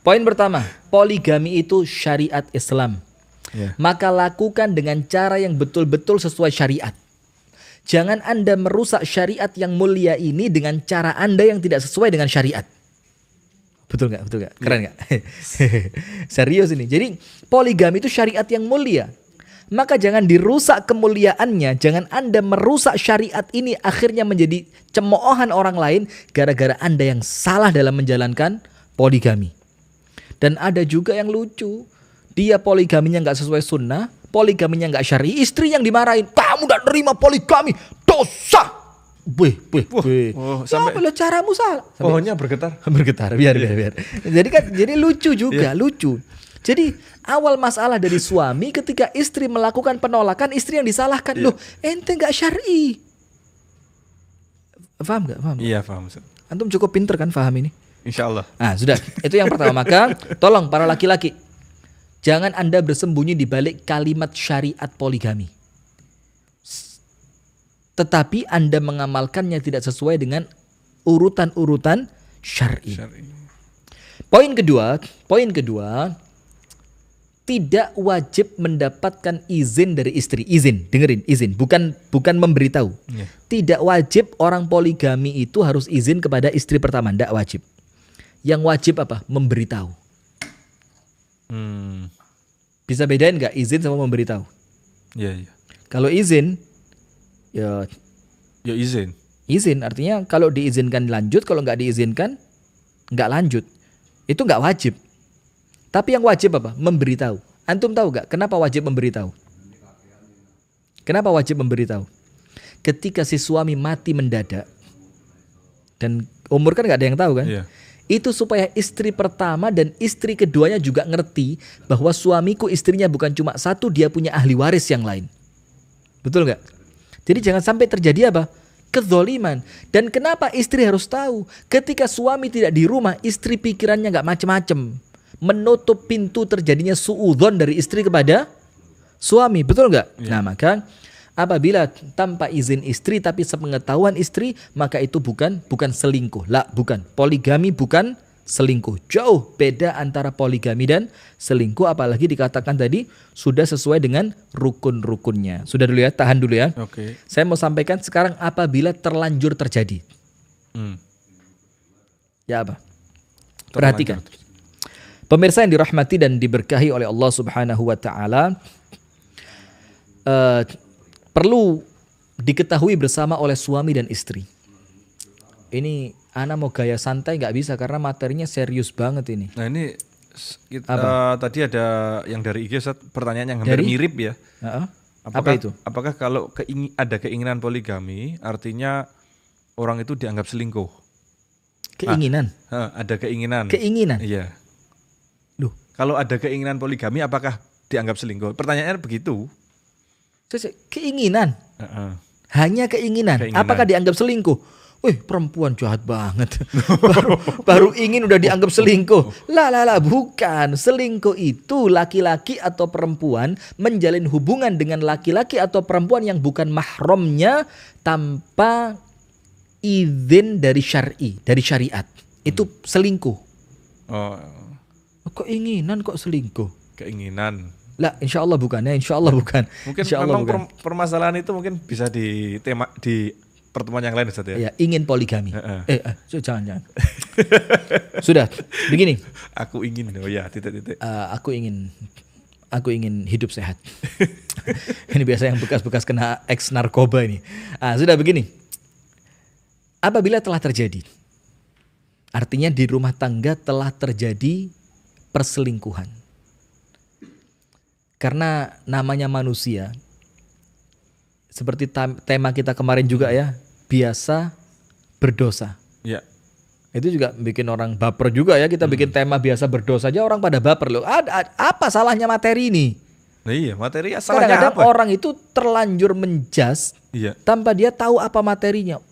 Poin pertama, poligami itu syariat Islam. Yeah. Maka lakukan dengan cara yang betul-betul sesuai syariat. Jangan Anda merusak syariat yang mulia ini dengan cara Anda yang tidak sesuai dengan syariat. Betul nggak? Keren nggak? Serius ini. Jadi poligami itu syariat yang mulia. Maka jangan dirusak kemuliaannya. Jangan Anda merusak syariat ini akhirnya menjadi cemoohan orang lain gara-gara Anda yang salah dalam menjalankan poligami. Dan ada juga yang lucu. Dia poligaminya nggak sesuai sunnah, poligaminya nggak syar'i, istri yang dimarahin. Kamu nggak nerima poligami, dosa. Sampai lo caramu salah. Pohonnya bergetar. Biar. Jadi lucu juga, lucu. Jadi awal masalah dari suami ketika istri melakukan penolakan, istri yang disalahkan. Loh, ente nggak syar'i. Paham nggak? Iya, paham. Antum cukup pinter kan paham ini? Insya Allah. Sudah. Itu yang pertama. Maka tolong para laki-laki, jangan Anda bersembunyi di balik kalimat syariat poligami. Tetapi Anda mengamalkannya tidak sesuai dengan urutan-urutan syar'i. Poin kedua, tidak wajib mendapatkan izin dari istri. Izin, bukan memberitahu. Yeah. Tidak wajib orang poligami itu harus izin kepada istri pertama, tidak wajib. Yang wajib apa? Memberitahu. Bisa bedain nggak izin sama memberitahu? Iya. Kalau izin, ya izin. Izin artinya kalau diizinkan lanjut, kalau nggak diizinkan nggak lanjut. Itu nggak wajib. Tapi yang wajib apa? Memberitahu. Antum tahu nggak kenapa wajib memberitahu? Kenapa wajib memberitahu? Ketika si suami mati mendadak dan umur kan nggak ada yang tahu kan? Iya. Itu supaya istri pertama dan istri keduanya juga ngerti bahwa suamiku istrinya bukan cuma satu, dia punya ahli waris yang lain. Betul nggak? Jadi jangan sampai terjadi apa? Kezoliman. Dan kenapa istri harus tahu? Ketika suami tidak di rumah, istri pikirannya nggak macem-macem. Menutup pintu terjadinya suudzon dari istri kepada suami. Betul nggak? Ya. Nah maka apabila tanpa izin istri tapi sepengetahuan istri, maka itu bukan selingkuh. Bukan. Poligami bukan selingkuh. Jauh beda antara poligami dan selingkuh, apalagi dikatakan tadi sudah sesuai dengan rukun-rukunnya. Sudah dulu ya, tahan dulu ya. Oke. Saya mau sampaikan sekarang apabila terlanjur terjadi. Ya apa? Perhatikan. Pemirsa yang dirahmati dan diberkahi oleh Allah Subhanahu wa taala, perlu diketahui bersama oleh suami dan istri. Ini ana mau gaya santai nggak bisa karena materinya serius banget ini. Nah ini tadi ada yang dari IG Ustaz, pertanyaan yang hampir mirip ya. Apa itu? Apakah kalau ada keinginan poligami artinya orang itu dianggap selingkuh? Keinginan? Ada keinginan. Keinginan? Iya. Kalau ada keinginan poligami apakah dianggap selingkuh? Pertanyaannya begitu. Keinginan? Hanya keinginan. Apakah dianggap selingkuh? Wih, perempuan jahat banget. baru ingin udah dianggap selingkuh. Lah, bukan. Selingkuh itu laki-laki atau perempuan menjalin hubungan dengan laki-laki atau perempuan yang bukan mahramnya tanpa izin dari syariat. Itu selingkuh. Keinginan kok selingkuh? Keinginan. Lah, insya Allah bukan ya, insya Allah bukan. Mungkin memang permasalahan itu mungkin bisa di pertemuan yang lain Ustaz ya. Iya, ingin poligami. Jangan. Sudah, begini. Aku ingin, titik-titik. Aku ingin hidup sehat. Ini biasa yang bekas-bekas kena ex narkoba ini. Sudah begini. Apabila telah terjadi, artinya di rumah tangga telah terjadi perselingkuhan. Karena namanya manusia, seperti tema kita kemarin juga ya, biasa berdosa. Ya. Itu juga bikin orang baper juga ya, kita bikin tema biasa berdosa aja orang pada baper loh. Apa salahnya materi ini? Nah iya, materi salahnya kadang-kadang apa? Orang itu terlanjur menjas tanpa dia tahu apa materinya.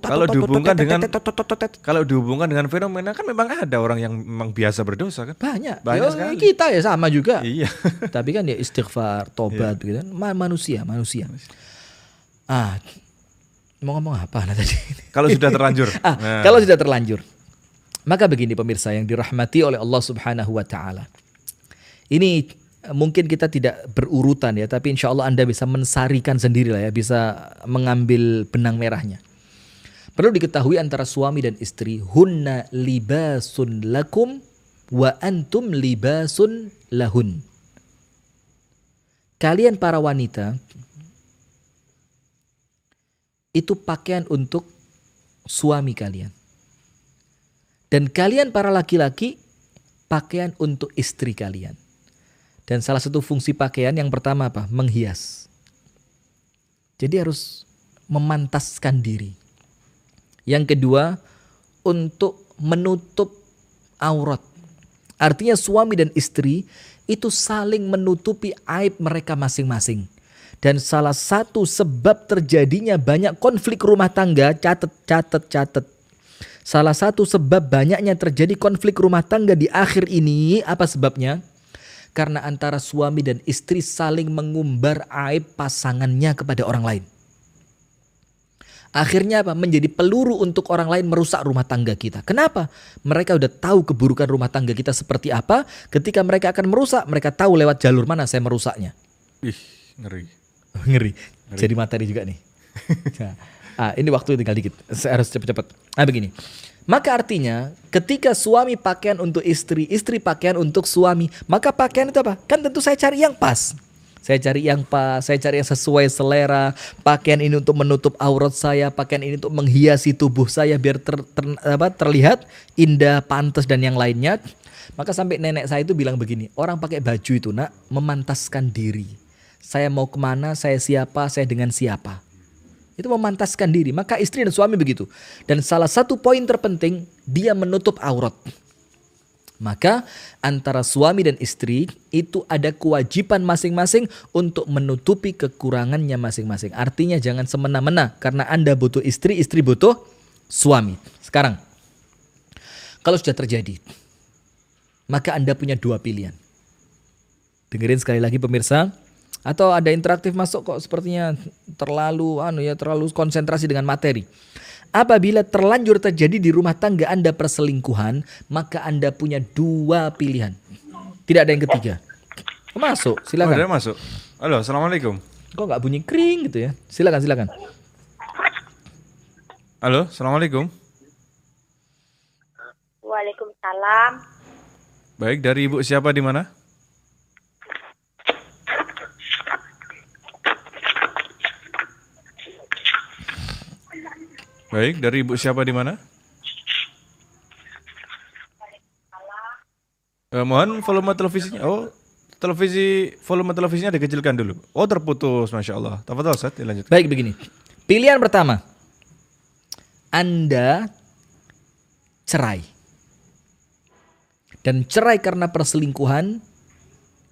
Kalau dihubungkan dengan fenomena kan memang ada orang yang memang biasa berdosa kan? Banyak sekali. Kita ya sama juga. Iya. Tapi kan ya istighfar, tobat gitu kan. Manusia. Mau ngomong apa tadi? Kalau sudah terlanjur. Kalau sudah terlanjur. Maka begini pemirsa yang dirahmati oleh Allah Subhanahu wa taala. Ini mungkin kita tidak berurutan ya, tapi insya Allah Anda bisa mensarikan sendiri lah ya, bisa mengambil benang merahnya. Perlu diketahui antara suami dan istri, hunna libasun lakum wa antum libasun lahun. Kalian para wanita itu pakaian untuk suami kalian. Dan kalian para laki-laki pakaian untuk istri kalian. Dan salah satu fungsi pakaian yang pertama apa? Menghias. Jadi harus memantaskan diri. Yang kedua, untuk menutup aurat. Artinya suami dan istri itu saling menutupi aib mereka masing-masing. Dan salah satu sebab terjadinya banyak konflik rumah tangga, catat. Salah satu sebab banyaknya terjadi konflik rumah tangga di akhir ini, apa sebabnya? Karena antara suami dan istri saling mengumbar aib pasangannya kepada orang lain. Akhirnya apa? Menjadi peluru untuk orang lain merusak rumah tangga kita. Kenapa? Mereka udah tahu keburukan rumah tangga kita seperti apa. Ketika mereka akan merusak, mereka tahu lewat jalur mana saya merusaknya. Ngeri. Jadi materi juga nih. Ini waktu tinggal dikit. Saya harus cepat-cepat. Begini. Maka artinya ketika suami pakaian untuk istri, istri pakaian untuk suami, maka pakaian itu apa? Kan tentu saya cari yang pas. Saya cari yang pas, saya cari yang sesuai selera. Pakaian ini untuk menutup aurat saya, pakaian ini untuk menghiasi tubuh saya biar terlihat indah, pantas dan yang lainnya. Maka sampai nenek saya itu bilang begini, orang pakai baju itu nak memantaskan diri. Saya mau kemana, saya siapa, saya dengan siapa. Itu memantaskan diri. Maka istri dan suami begitu. Dan salah satu poin terpenting, dia menutup aurat. Maka antara suami dan istri itu ada kewajiban masing-masing untuk menutupi kekurangannya masing-masing. Artinya jangan semena-mena karena Anda butuh istri, istri butuh suami. Sekarang, kalau sudah terjadi, maka Anda punya dua pilihan. Dengerin sekali lagi pemirsa. Atau ada interaktif masuk kok sepertinya terlalu konsentrasi dengan materi. Apabila terlanjur terjadi di rumah tangga Anda perselingkuhan, maka Anda punya dua pilihan. Tidak ada yang ketiga. Masuk, silakan. Ada masuk. Halo, assalamualaikum. Kok nggak bunyi kring gitu ya? Silakan. Halo, assalamualaikum. Waalaikumsalam. Baik, dari ibu siapa di mana? Baik, dari Ibu siapa di mana? Mohon volume televisinya. Volume televisinya dikecilkan dulu. Oh, terputus, Masya Allah. Tafadhol Ustaz, dilanjutkan. Baik, begini. Pilihan pertama. Anda cerai. Dan cerai karena perselingkuhan,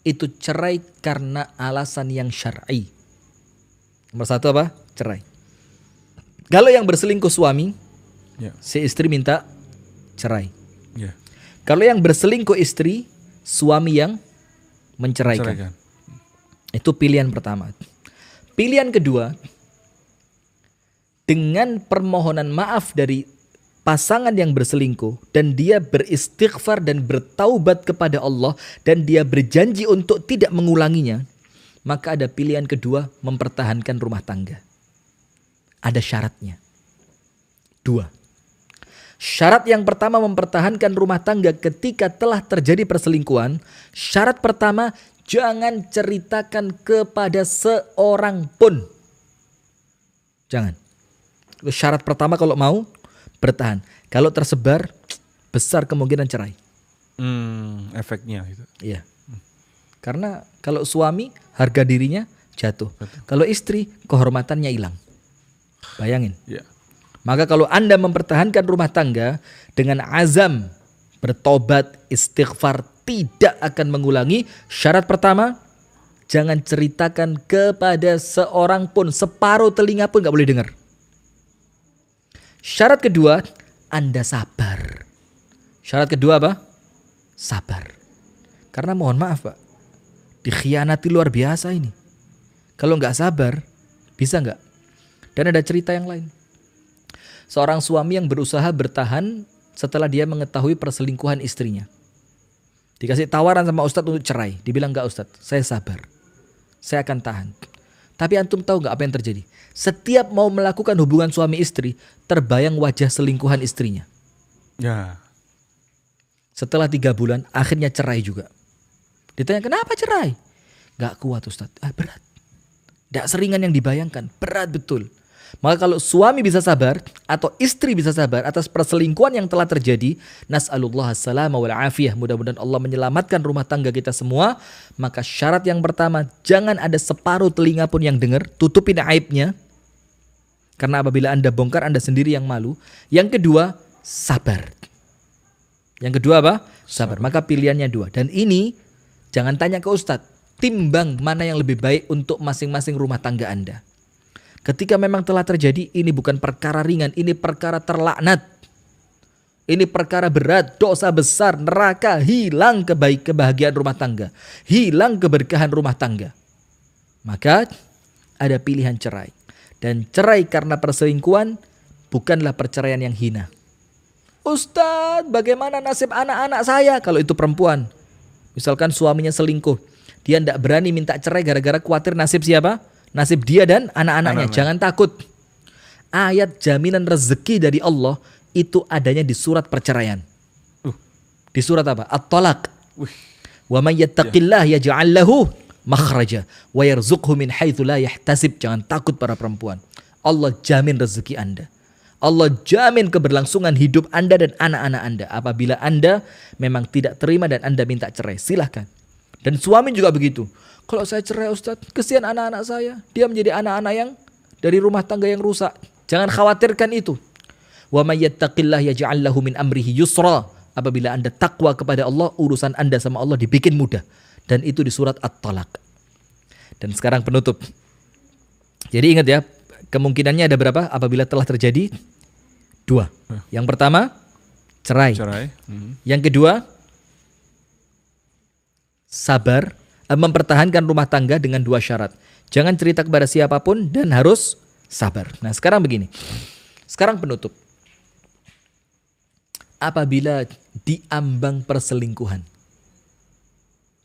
itu cerai karena alasan yang syar'i. Nomor satu apa? Cerai. Kalau yang berselingkuh suami, Ya. si istri minta cerai. Ya. Kalau yang berselingkuh istri, suami yang menceraikan. Ceraikan. Itu pilihan pertama. Pilihan kedua, dengan permohonan maaf dari pasangan yang berselingkuh dan dia beristighfar dan bertaubat kepada Allah dan dia berjanji untuk tidak mengulanginya, maka ada pilihan kedua, mempertahankan rumah tangga. Ada syaratnya. 2. Syarat yang pertama mempertahankan rumah tangga ketika telah terjadi perselingkuhan. Syarat pertama, jangan ceritakan kepada seorang pun. Jangan. Syarat pertama kalau mau bertahan. Kalau tersebar, besar kemungkinan cerai. Efeknya itu. Iya. Karena kalau suami, harga dirinya jatuh. Kalau istri, kehormatannya hilang. Bayangin. Ya. Maka kalau Anda mempertahankan rumah tangga dengan azam, bertobat, istighfar, tidak akan mengulangi. Syarat pertama, jangan ceritakan kepada seorang pun, separuh telinga pun gak boleh dengar. Syarat kedua, Anda sabar. Syarat kedua apa? Sabar. Karena mohon maaf Pak, dikhianati luar biasa ini. Kalau gak sabar, bisa gak? Dan ada cerita yang lain. Seorang suami yang berusaha bertahan setelah dia mengetahui perselingkuhan istrinya. Dikasih tawaran sama Ustadz untuk cerai. Dibilang, enggak Ustadz, saya sabar. Saya akan tahan. Tapi antum tahu enggak apa yang terjadi? Setiap mau melakukan hubungan suami istri, terbayang wajah selingkuhan istrinya. Ya. Setelah 3 bulan, akhirnya cerai juga. Ditanya, kenapa cerai? Enggak kuat Ustadz. Berat. Enggak seringan yang dibayangkan. Berat betul. Maka kalau suami bisa sabar atau istri bisa sabar atas perselingkuhan yang telah terjadi, nas'alullah as-salama wal afiyah, mudah-mudahan Allah menyelamatkan rumah tangga kita semua. Maka syarat yang pertama, jangan ada separuh telinga pun yang dengar, tutupin aibnya. Karena apabila Anda bongkar, Anda sendiri yang malu. Yang kedua, sabar. Yang kedua apa? Sabar. Maka pilihannya 2. Dan ini jangan tanya ke Ustadz, timbang mana yang lebih baik untuk masing-masing rumah tangga Anda. Ketika memang telah terjadi, ini bukan perkara ringan, ini perkara terlaknat. Ini perkara berat, dosa besar, neraka, hilang kebahagiaan rumah tangga. Hilang keberkahan rumah tangga. Maka ada pilihan cerai. Dan cerai karena perselingkuhan bukanlah perceraian yang hina. Ustadz, bagaimana nasib anak-anak saya kalau itu perempuan? Misalkan suaminya selingkuh. Dia tidak berani minta cerai gara-gara khawatir nasib siapa? Nasib dia dan anak-anaknya. Jangan takut. Ayat jaminan rezeki dari Allah itu adanya di surat perceraian. Di surat apa? At-Talaq. Wa may yattaqillah yaj'al lahu makhraja wa yarzuqhu min haitsu la yahtasib. Jangan takut para perempuan. Allah jamin rezeki Anda. Allah jamin keberlangsungan hidup Anda dan anak-anak Anda. Apabila Anda memang tidak terima dan Anda minta cerai, silahkan. Dan suami juga begitu. Kalau saya cerai Ustadz, kesian anak-anak saya. Dia menjadi anak-anak yang dari rumah tangga yang rusak. Jangan khawatirkan itu. Wa may yattaqillah yaj'al lahu min amrihi yusra. Apabila Anda takwa kepada Allah, urusan Anda sama Allah dibikin mudah. Dan itu di surat At-Talaq. Dan sekarang penutup. Jadi ingat ya, kemungkinannya ada berapa apabila telah terjadi? 2. Yang pertama, cerai. Yang kedua, sabar, mempertahankan rumah tangga dengan 2 syarat. Jangan cerita kepada siapapun dan harus sabar. Nah sekarang begini. Sekarang penutup. Apabila diambang perselingkuhan.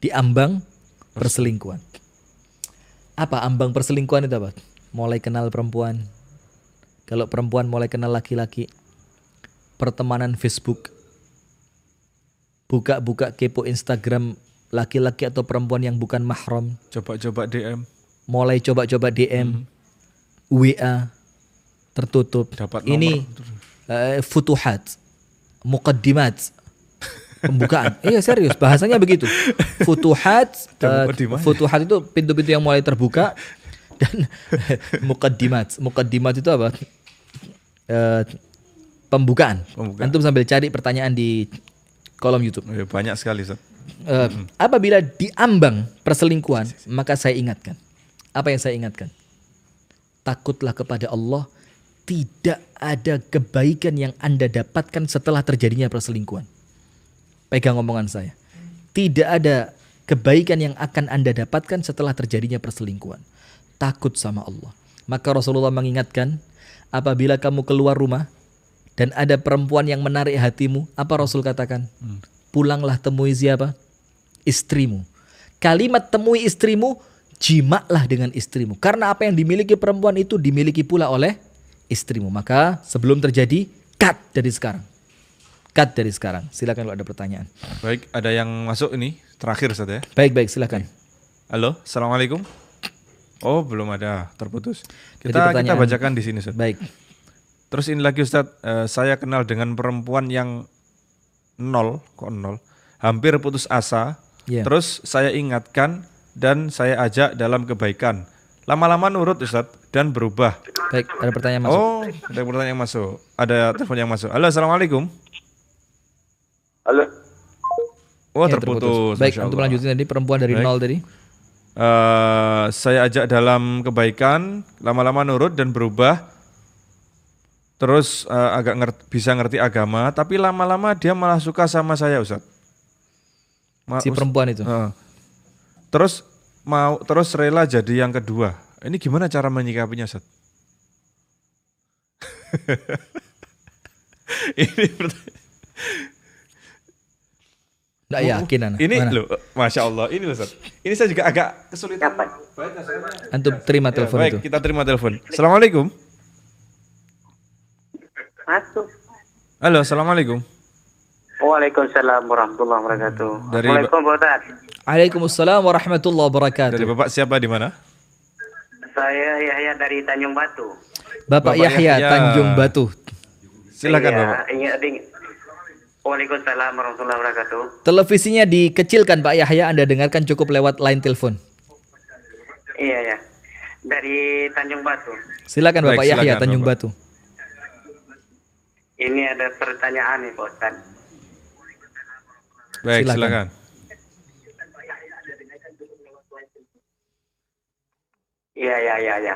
Diambang perselingkuhan. Apa ambang perselingkuhan itu apa? Mulai kenal perempuan. Kalau perempuan mulai kenal laki-laki. Pertemanan Facebook. Buka-buka kepo Instagram laki-laki atau perempuan yang bukan mahram. Coba-coba DM. Mulai coba-coba DM. WA. tertutup. Dapat Ini futuhat, muqaddimat, pembukaan. Iya serius, bahasanya begitu. Futuhat, futuhat itu pintu-pintu yang mulai terbuka, dan muqaddimat. Muqaddimat itu apa? Pembukaan. Antum sambil cari pertanyaan di kolom YouTube. Banyak sekali, Ustaz. Apabila diambang perselingkuhan, maka saya ingatkan. Apa yang saya ingatkan? Takutlah kepada Allah. Tidak ada kebaikan yang Anda dapatkan setelah terjadinya perselingkuhan. Pegang omongan saya. Tidak ada kebaikan yang akan Anda dapatkan setelah terjadinya perselingkuhan. Takut sama Allah. Maka Rasulullah mengingatkan, apabila kamu keluar rumah dan ada perempuan yang menarik hatimu, apa Rasul katakan? Pulanglah temui siapa? Istrimu. Kalimat temui istrimu, jimaklah dengan istrimu. Karena apa yang dimiliki perempuan itu dimiliki pula oleh istrimu. Maka sebelum terjadi, cut dari sekarang. Cut dari sekarang. Silakan kalau ada pertanyaan. Baik, ada yang masuk ini terakhir, Ustaz ya. Baik, silakan. Halo, Assalamualaikum. Oh, belum ada, terputus. Kita bacakan di sini, Ustaz. Baik. Terus ini lagi, Ustaz, saya kenal dengan perempuan yang nol, hampir putus asa. Terus saya ingatkan dan saya ajak dalam kebaikan. Lama-lama nurut, Ustaz, dan berubah. Baik, ada pertanyaan masuk. Oh, ada pertanyaan yang masuk. Ada telepon yang masuk. Halo, Assalamualaikum. Halo. Oh, terputus. Baik, untuk lanjutin tadi perempuan dari nol tadi. Saya ajak dalam kebaikan, lama-lama nurut dan berubah. Terus bisa ngerti agama, tapi lama-lama dia malah suka sama saya, Ustaz. Si perempuan itu. Terus rela jadi yang kedua. Ini gimana cara menyikapinya, Ustaz? Ini Nggak yakin anak. Ini loh, Masya Allah. Ini loh, Ustaz. Ini saya juga agak kesulitan. Antum terima telepon itu. Baik, kita terima telepon. Assalamualaikum. Masuk. Halo, Assalamualaikum. Waalaikumsalam warahmatullahi wabarakatuh. Assalamualaikum Pak Ustaz. Waalaikumsalam warahmatullahi wabarakatuh. Dari Bapak siapa, di mana? Saya Yahya dari Tanjung Batu. Bapak Yahya Tanjung Batu. Silakan, Bapak. Waalaikumsalam warahmatullahi wabarakatuh. Televisinya dikecilkan Pak Yahya, Anda dengarkan cukup lewat line telepon. Iya. Dari Tanjung Batu. Silakan Bapak Yahya Tanjung Batu. Ini ada pertanyaan nih Pak Ustaz. Baik, silakan. Iya.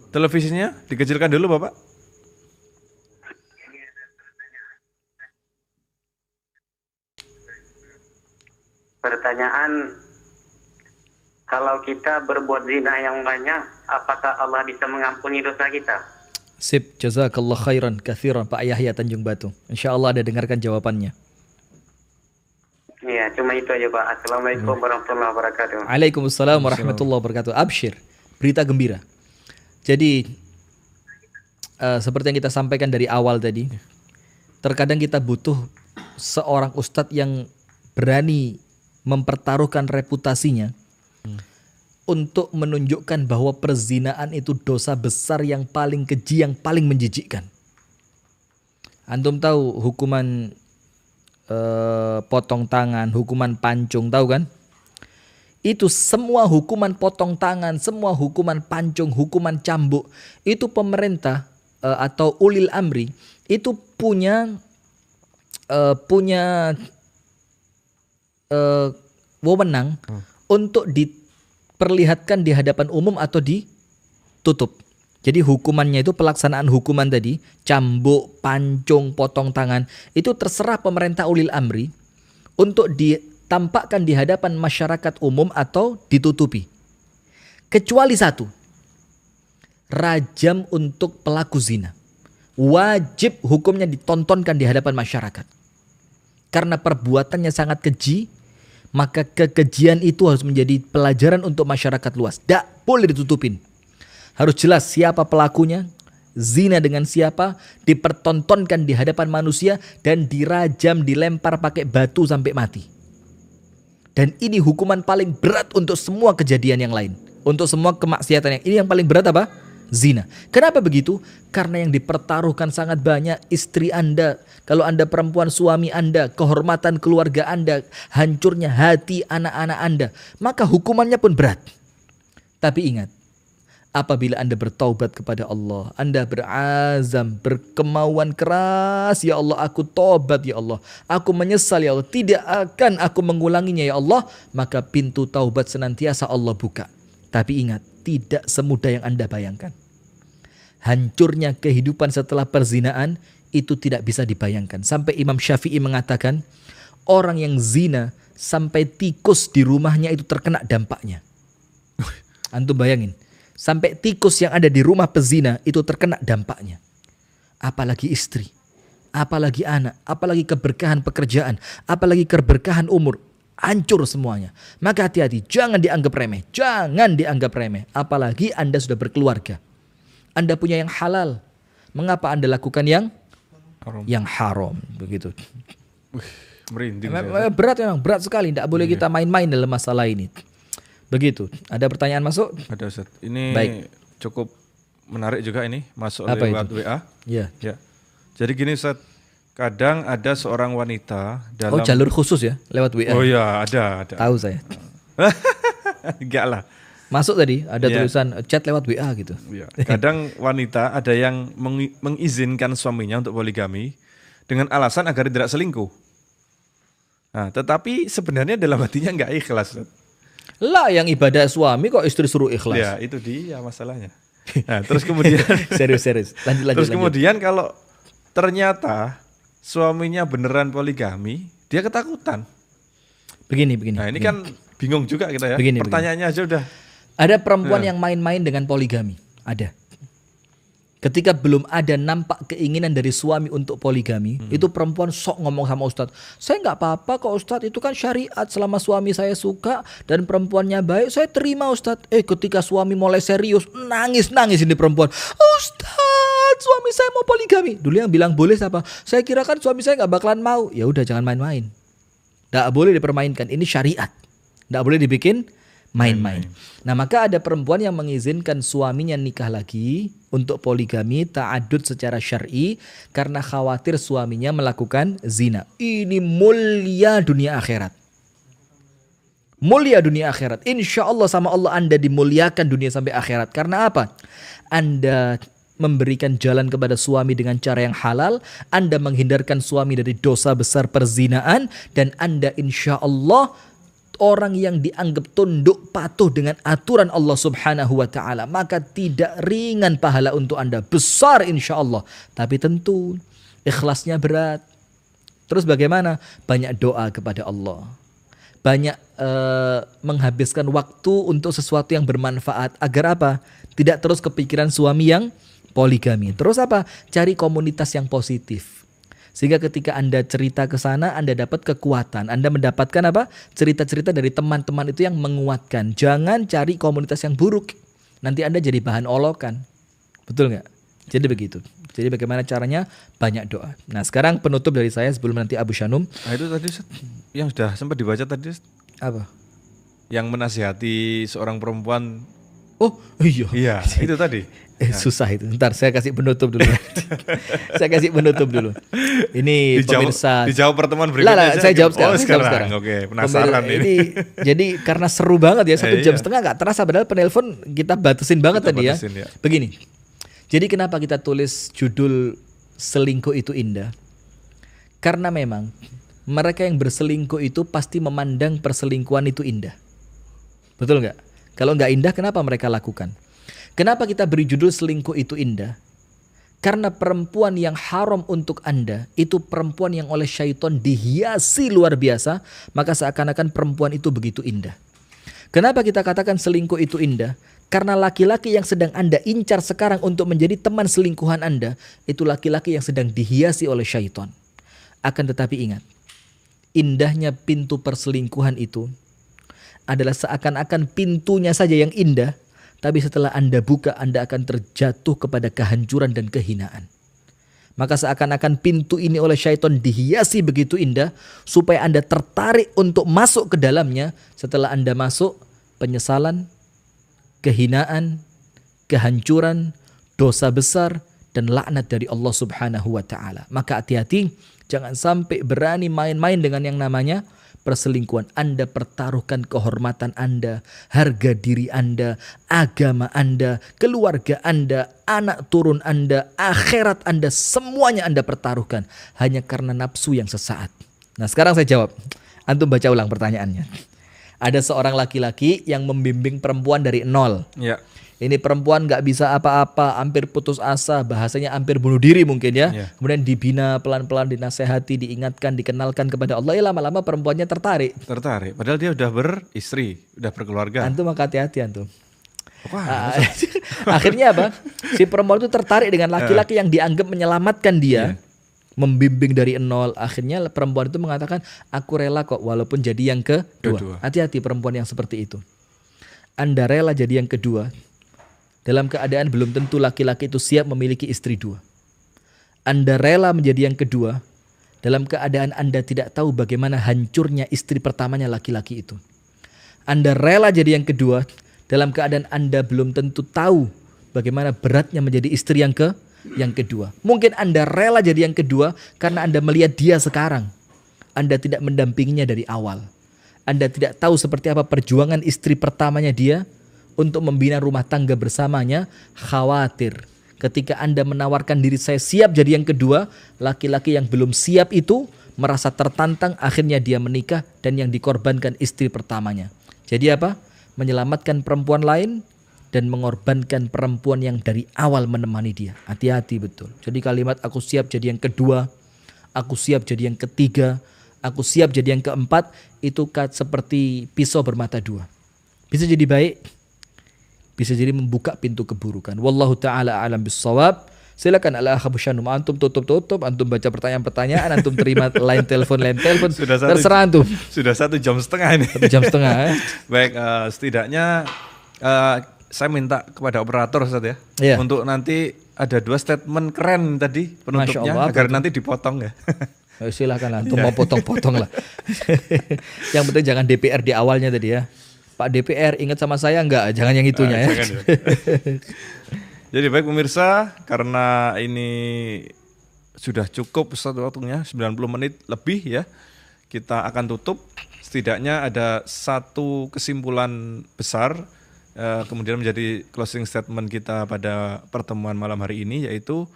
Televisinya dikecilkan dulu, Bapak. Pertanyaan, kalau kita berbuat zina yang banyak, apakah Allah bisa mengampuni dosa kita? Sip, jazakallah khairan kathiran Pak Yahya Tanjung Batu. InsyaAllah Anda dengarkan jawabannya. Iya, cuma itu aja Pak. Assalamualaikum warahmatullahi wabarakatuh. Waalaikumsalam warahmatullahi wabarakatuh. Absyir, berita gembira. Jadi, seperti yang kita sampaikan dari awal tadi, terkadang kita butuh seorang ustadz yang berani mempertaruhkan reputasinya untuk menunjukkan bahwa perzinaan itu dosa besar yang paling keji, yang paling menjijikkan. Antum tahu hukuman potong tangan, hukuman pancung, tahu kan? Itu semua hukuman potong tangan, semua hukuman pancung, hukuman cambuk, itu pemerintah atau ulil amri itu punya wewenang untuk diperlihatkan di hadapan umum atau ditutup. Jadi hukumannya itu, pelaksanaan hukuman tadi, cambuk, pancung, potong tangan, itu terserah pemerintah ulil amri untuk ditampakkan di hadapan masyarakat umum atau ditutupi. Kecuali satu, rajam untuk pelaku zina. Wajib hukumnya ditontonkan di hadapan masyarakat. Karena perbuatannya sangat keji, maka kekejian itu harus menjadi pelajaran untuk masyarakat luas. Tak boleh ditutupin. Harus jelas siapa pelakunya, zina dengan siapa, dipertontonkan di hadapan manusia, dan dirajam, dilempar pakai batu sampai mati. Dan ini hukuman paling berat untuk semua kejadian yang lain. Untuk semua kemaksiatan ini yang paling berat apa? zina. Kenapa begitu? Karena yang dipertaruhkan sangat banyak istri Anda. Kalau Anda perempuan, suami Anda, kehormatan keluarga Anda, hancurnya hati anak-anak Anda, maka hukumannya pun berat. Tapi ingat, apabila Anda bertaubat kepada Allah, Anda berazam, berkemauan keras, ya Allah aku tobat ya Allah, aku menyesal ya Allah, tidak akan aku mengulanginya ya Allah, maka pintu taubat senantiasa Allah buka. Tapi ingat, tidak semudah yang Anda bayangkan. Hancurnya kehidupan setelah perzinaan itu tidak bisa dibayangkan. Sampai Imam Syafi'i mengatakan, orang yang zina sampai tikus di rumahnya itu terkena dampaknya. Antum bayangin, sampai tikus yang ada di rumah pezina itu terkena dampaknya. Apalagi istri, apalagi anak, apalagi keberkahan pekerjaan, apalagi keberkahan umur. Hancur semuanya. Maka hati-hati, jangan dianggap remeh. Jangan dianggap remeh. Apalagi Anda sudah berkeluarga. Anda punya yang halal. Mengapa Anda lakukan yang haram? Begitu. Merinding. Berat memang, berat sekali. Tidak boleh kita main-main dalam masalah ini. Begitu. Ada pertanyaan masuk? Ada Ustaz. Ini baik. Cukup menarik juga ini. Masuk apa lewat itu? WA. Ya. Jadi gini Ustaz. Kadang ada seorang wanita dalam... Oh, jalur khusus ya? Lewat WA? Oh iya, ada. Tahu saya. Enggak lah. Masuk tadi, ada tulisan chat lewat WA gitu. Ya. Kadang wanita ada yang mengizinkan suaminya untuk poligami dengan alasan agar tidak selingkuh. Nah, tetapi sebenarnya dalam hatinya enggak ikhlas. Lah, yang ibadah suami kok istri suruh ikhlas? Ya, itu dia masalahnya. Nah, terus kemudian... Serius. Lanjut. Terus kemudian kalau ternyata suaminya beneran poligami, dia ketakutan. Begini. Nah, ini kan bingung juga kita ya. Pertanyaannya aja udah. Ada perempuan yang main-main dengan poligami. Ada. Ketika belum ada nampak keinginan dari suami untuk poligami, itu perempuan sok ngomong sama Ustadz, saya nggak apa-apa kok Ustadz, itu kan syariat, selama suami saya suka dan perempuannya baik, saya terima Ustadz. Ketika suami mulai serius, nangis ini perempuan. Ustadz, suami saya mau poligami. Dulu yang bilang boleh siapa? Saya kira kan suami saya nggak bakalan mau. Ya udah, jangan main-main. Nggak boleh dipermainkan. Ini syariat. Nggak boleh dibikin main-main. Nah, maka ada perempuan yang mengizinkan suaminya nikah lagi untuk poligami, ta'adud secara syar'i karena khawatir suaminya melakukan zina. Ini mulia dunia akhirat. Mulia dunia akhirat. Insya Allah sama Allah Anda dimuliakan dunia sampai akhirat. Karena apa? Anda memberikan jalan kepada suami dengan cara yang halal, Anda menghindarkan suami dari dosa besar perzinaan, dan Anda insya Allah orang yang dianggap tunduk patuh dengan aturan Allah Subhanahu wa ta'ala. Maka tidak ringan pahala untuk Anda, besar insya Allah. Tapi tentu ikhlasnya berat. Terus bagaimana? Banyak doa kepada Allah, banyak menghabiskan waktu untuk sesuatu yang bermanfaat. Agar apa? Tidak terus kepikiran suami yang poligami. Terus apa? Cari komunitas yang positif. Sehingga ketika Anda cerita ke sana, Anda dapat kekuatan. Anda mendapatkan apa? Cerita-cerita dari teman-teman itu yang menguatkan. Jangan cari komunitas yang buruk. Nanti Anda jadi bahan olokan. Betul nggak? Jadi begitu. Jadi bagaimana caranya? Banyak doa. Nah, sekarang penutup dari saya sebelum nanti Abu Shanum. Nah, itu tadi yang sudah sempat dibaca tadi. Apa? Yang menasihati seorang perempuan. Oh iya. Iya, itu tadi. Susah itu. Ntar saya kasih penutup dulu. Ini pemirsa. Dijawab pertemuan berikutnya. Saya jawab sekarang. Sekarang. Oke, penasaran ini. Jadi karena seru banget ya, 1 jam setengah nggak terasa, padahal penelpon kita batasin banget tadi ya. Begini. Jadi kenapa kita tulis judul selingkuh itu indah? Karena memang mereka yang berselingkuh itu pasti memandang perselingkuhan itu indah. Betul nggak? Kalau nggak indah, kenapa mereka lakukan? Kenapa kita beri judul selingkuh itu indah? Karena perempuan yang haram untuk Anda itu perempuan yang oleh syaitan dihiasi luar biasa, maka seakan-akan perempuan itu begitu indah. Kenapa kita katakan selingkuh itu indah? Karena laki-laki yang sedang Anda incar sekarang untuk menjadi teman selingkuhan Anda, itu laki-laki yang sedang dihiasi oleh syaitan. Akan tetapi ingat, indahnya pintu perselingkuhan itu adalah seakan-akan pintunya saja yang indah, tapi setelah Anda buka, Anda akan terjatuh kepada kehancuran dan kehinaan. Maka seakan-akan pintu ini oleh syaitan dihiasi begitu indah, supaya Anda tertarik untuk masuk ke dalamnya. Setelah Anda masuk, penyesalan, kehinaan, kehancuran, dosa besar, dan laknat dari Allah Subhanahu wa Ta'ala. Maka hati-hati, jangan sampai berani main-main dengan yang namanya perselingkuhan. Anda pertaruhkan kehormatan Anda, harga diri Anda, agama Anda, keluarga Anda, anak turun Anda, akhirat Anda, semuanya Anda pertaruhkan hanya karena nafsu yang sesaat. Nah, sekarang saya jawab. Antum baca ulang pertanyaannya. Ada seorang laki-laki yang membimbing perempuan dari nol. Ya. Ini perempuan gak bisa apa-apa, hampir putus asa, bahasanya hampir bunuh diri mungkin ya. Kemudian dibina pelan-pelan, dinasehati, diingatkan, dikenalkan kepada Allah. Ya lama-lama perempuannya tertarik. Padahal dia udah beristri, udah berkeluarga. Antum maka hati-hati antum. Akhirnya apa? Si perempuan itu tertarik dengan laki-laki yang dianggap menyelamatkan dia. Membimbing dari nol. Akhirnya perempuan itu mengatakan, aku rela kok walaupun jadi yang kedua. Hati-hati perempuan yang seperti itu. Anda rela jadi yang kedua dalam keadaan belum tentu laki-laki itu siap memiliki istri dua. Anda rela menjadi yang kedua dalam keadaan Anda tidak tahu bagaimana hancurnya istri pertamanya laki-laki itu. Anda rela jadi yang kedua dalam keadaan Anda belum tentu tahu bagaimana beratnya menjadi istri yang kedua. Mungkin Anda rela jadi yang kedua karena Anda melihat dia sekarang. Anda tidak mendampinginya dari awal. Anda tidak tahu seperti apa perjuangan istri pertamanya dia untuk membina rumah tangga bersamanya. Khawatir ketika Anda menawarkan diri saya siap jadi yang kedua, laki-laki yang belum siap itu merasa tertantang, akhirnya dia menikah dan yang dikorbankan istri pertamanya. Jadi apa? Menyelamatkan perempuan lain dan mengorbankan perempuan yang dari awal menemani dia. Hati-hati betul. Jadi kalimat aku siap jadi yang kedua, aku siap jadi yang ketiga, aku siap jadi yang keempat, itu seperti pisau bermata dua. Bisa jadi baik, bisa jadi membuka pintu keburukan. Wallahu ta'ala alam bissawab. Silakan al-akh Abu Syanum, antum tutup, antum baca pertanyaan-pertanyaan, antum terima line telepon. Terserah antum. Sudah 1 jam setengah ini. 1 jam setengah. Baik, setidaknya saya minta kepada operator Ustaz ya, untuk nanti ada 2 statement keren tadi penutupnya, Allah, agar nanti dipotong ya. Silakan antum mau potong-potong lah. Yang penting jangan DPR di awalnya tadi ya. Pak DPR ingat sama saya enggak? Jangan yang itunya ya. Jadi baik pemirsa, karena ini sudah cukup waktunya 90 menit lebih ya. Kita akan tutup. Setidaknya ada 1 kesimpulan besar kemudian menjadi closing statement kita pada pertemuan malam hari ini, yaitu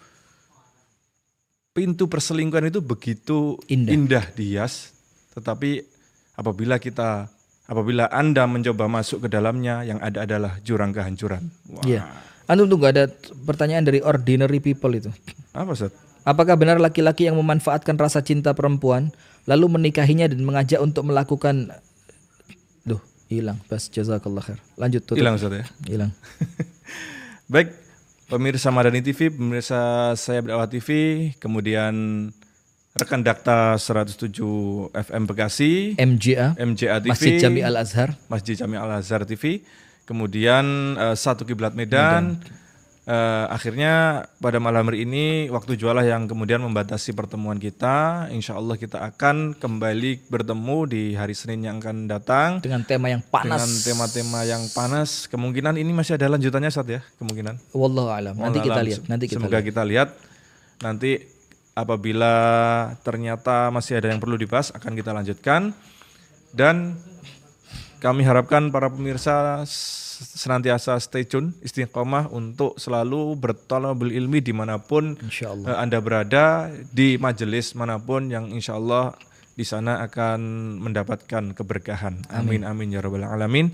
pintu perselingkuhan itu begitu indah dihias, tetapi apabila Anda mencoba masuk ke dalamnya, yang ada adalah jurang kehancuran. Iya. Antum tunggu, ada pertanyaan dari ordinary people itu. Apa Ustaz? Apakah benar laki-laki yang memanfaatkan rasa cinta perempuan lalu menikahinya dan mengajak untuk melakukan hilang. Bas, jazakallah khair. Lanjut tutup. Hilang Ustaz ya? Hilang. Baik, pemirsa Madani TV, pemirsa saya Dakwah TV, kemudian rekan Dakta 107 FM Bekasi, MJA TV, Masjid Jami Al Azhar TV, kemudian Satu Kiblat Medan. Akhirnya pada malam hari ini waktu jualah yang kemudian membatasi pertemuan kita. Insya Allah kita akan kembali bertemu di hari Senin yang akan datang dengan tema yang panas. Dengan tema-tema yang panas. Kemungkinan ini masih ada lanjutannya Ustaz ya, kemungkinan. Wallahu a'lam. Nanti kita lihat. Semoga kita lihat. Nanti apabila ternyata masih ada yang perlu dibahas, akan kita lanjutkan. Dan kami harapkan para pemirsa senantiasa stay tune, istiqomah untuk selalu berthalabul ilmi dimanapun Anda berada, di majelis manapun yang insya Allah di sana akan mendapatkan keberkahan. Amin amin ya rabbal alamin.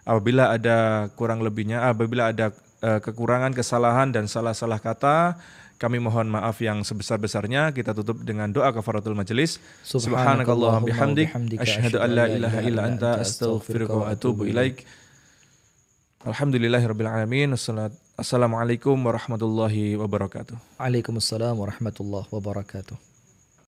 Apabila ada kurang lebihnya, apabila ada kekurangan, kesalahan dan salah-salah kata, kami mohon maaf yang sebesar-besarnya. Kita tutup dengan doa kafaratul majelis. Subhanakallahumma bihamdik, asyhadu an la ilaha illa anta, astaghfiruka wa atubu ilaik. Alhamdulillahirabbil alamin. Assalamualaikum warahmatullahi wabarakatuh. Waalaikumsalam warahmatullahi wabarakatuh.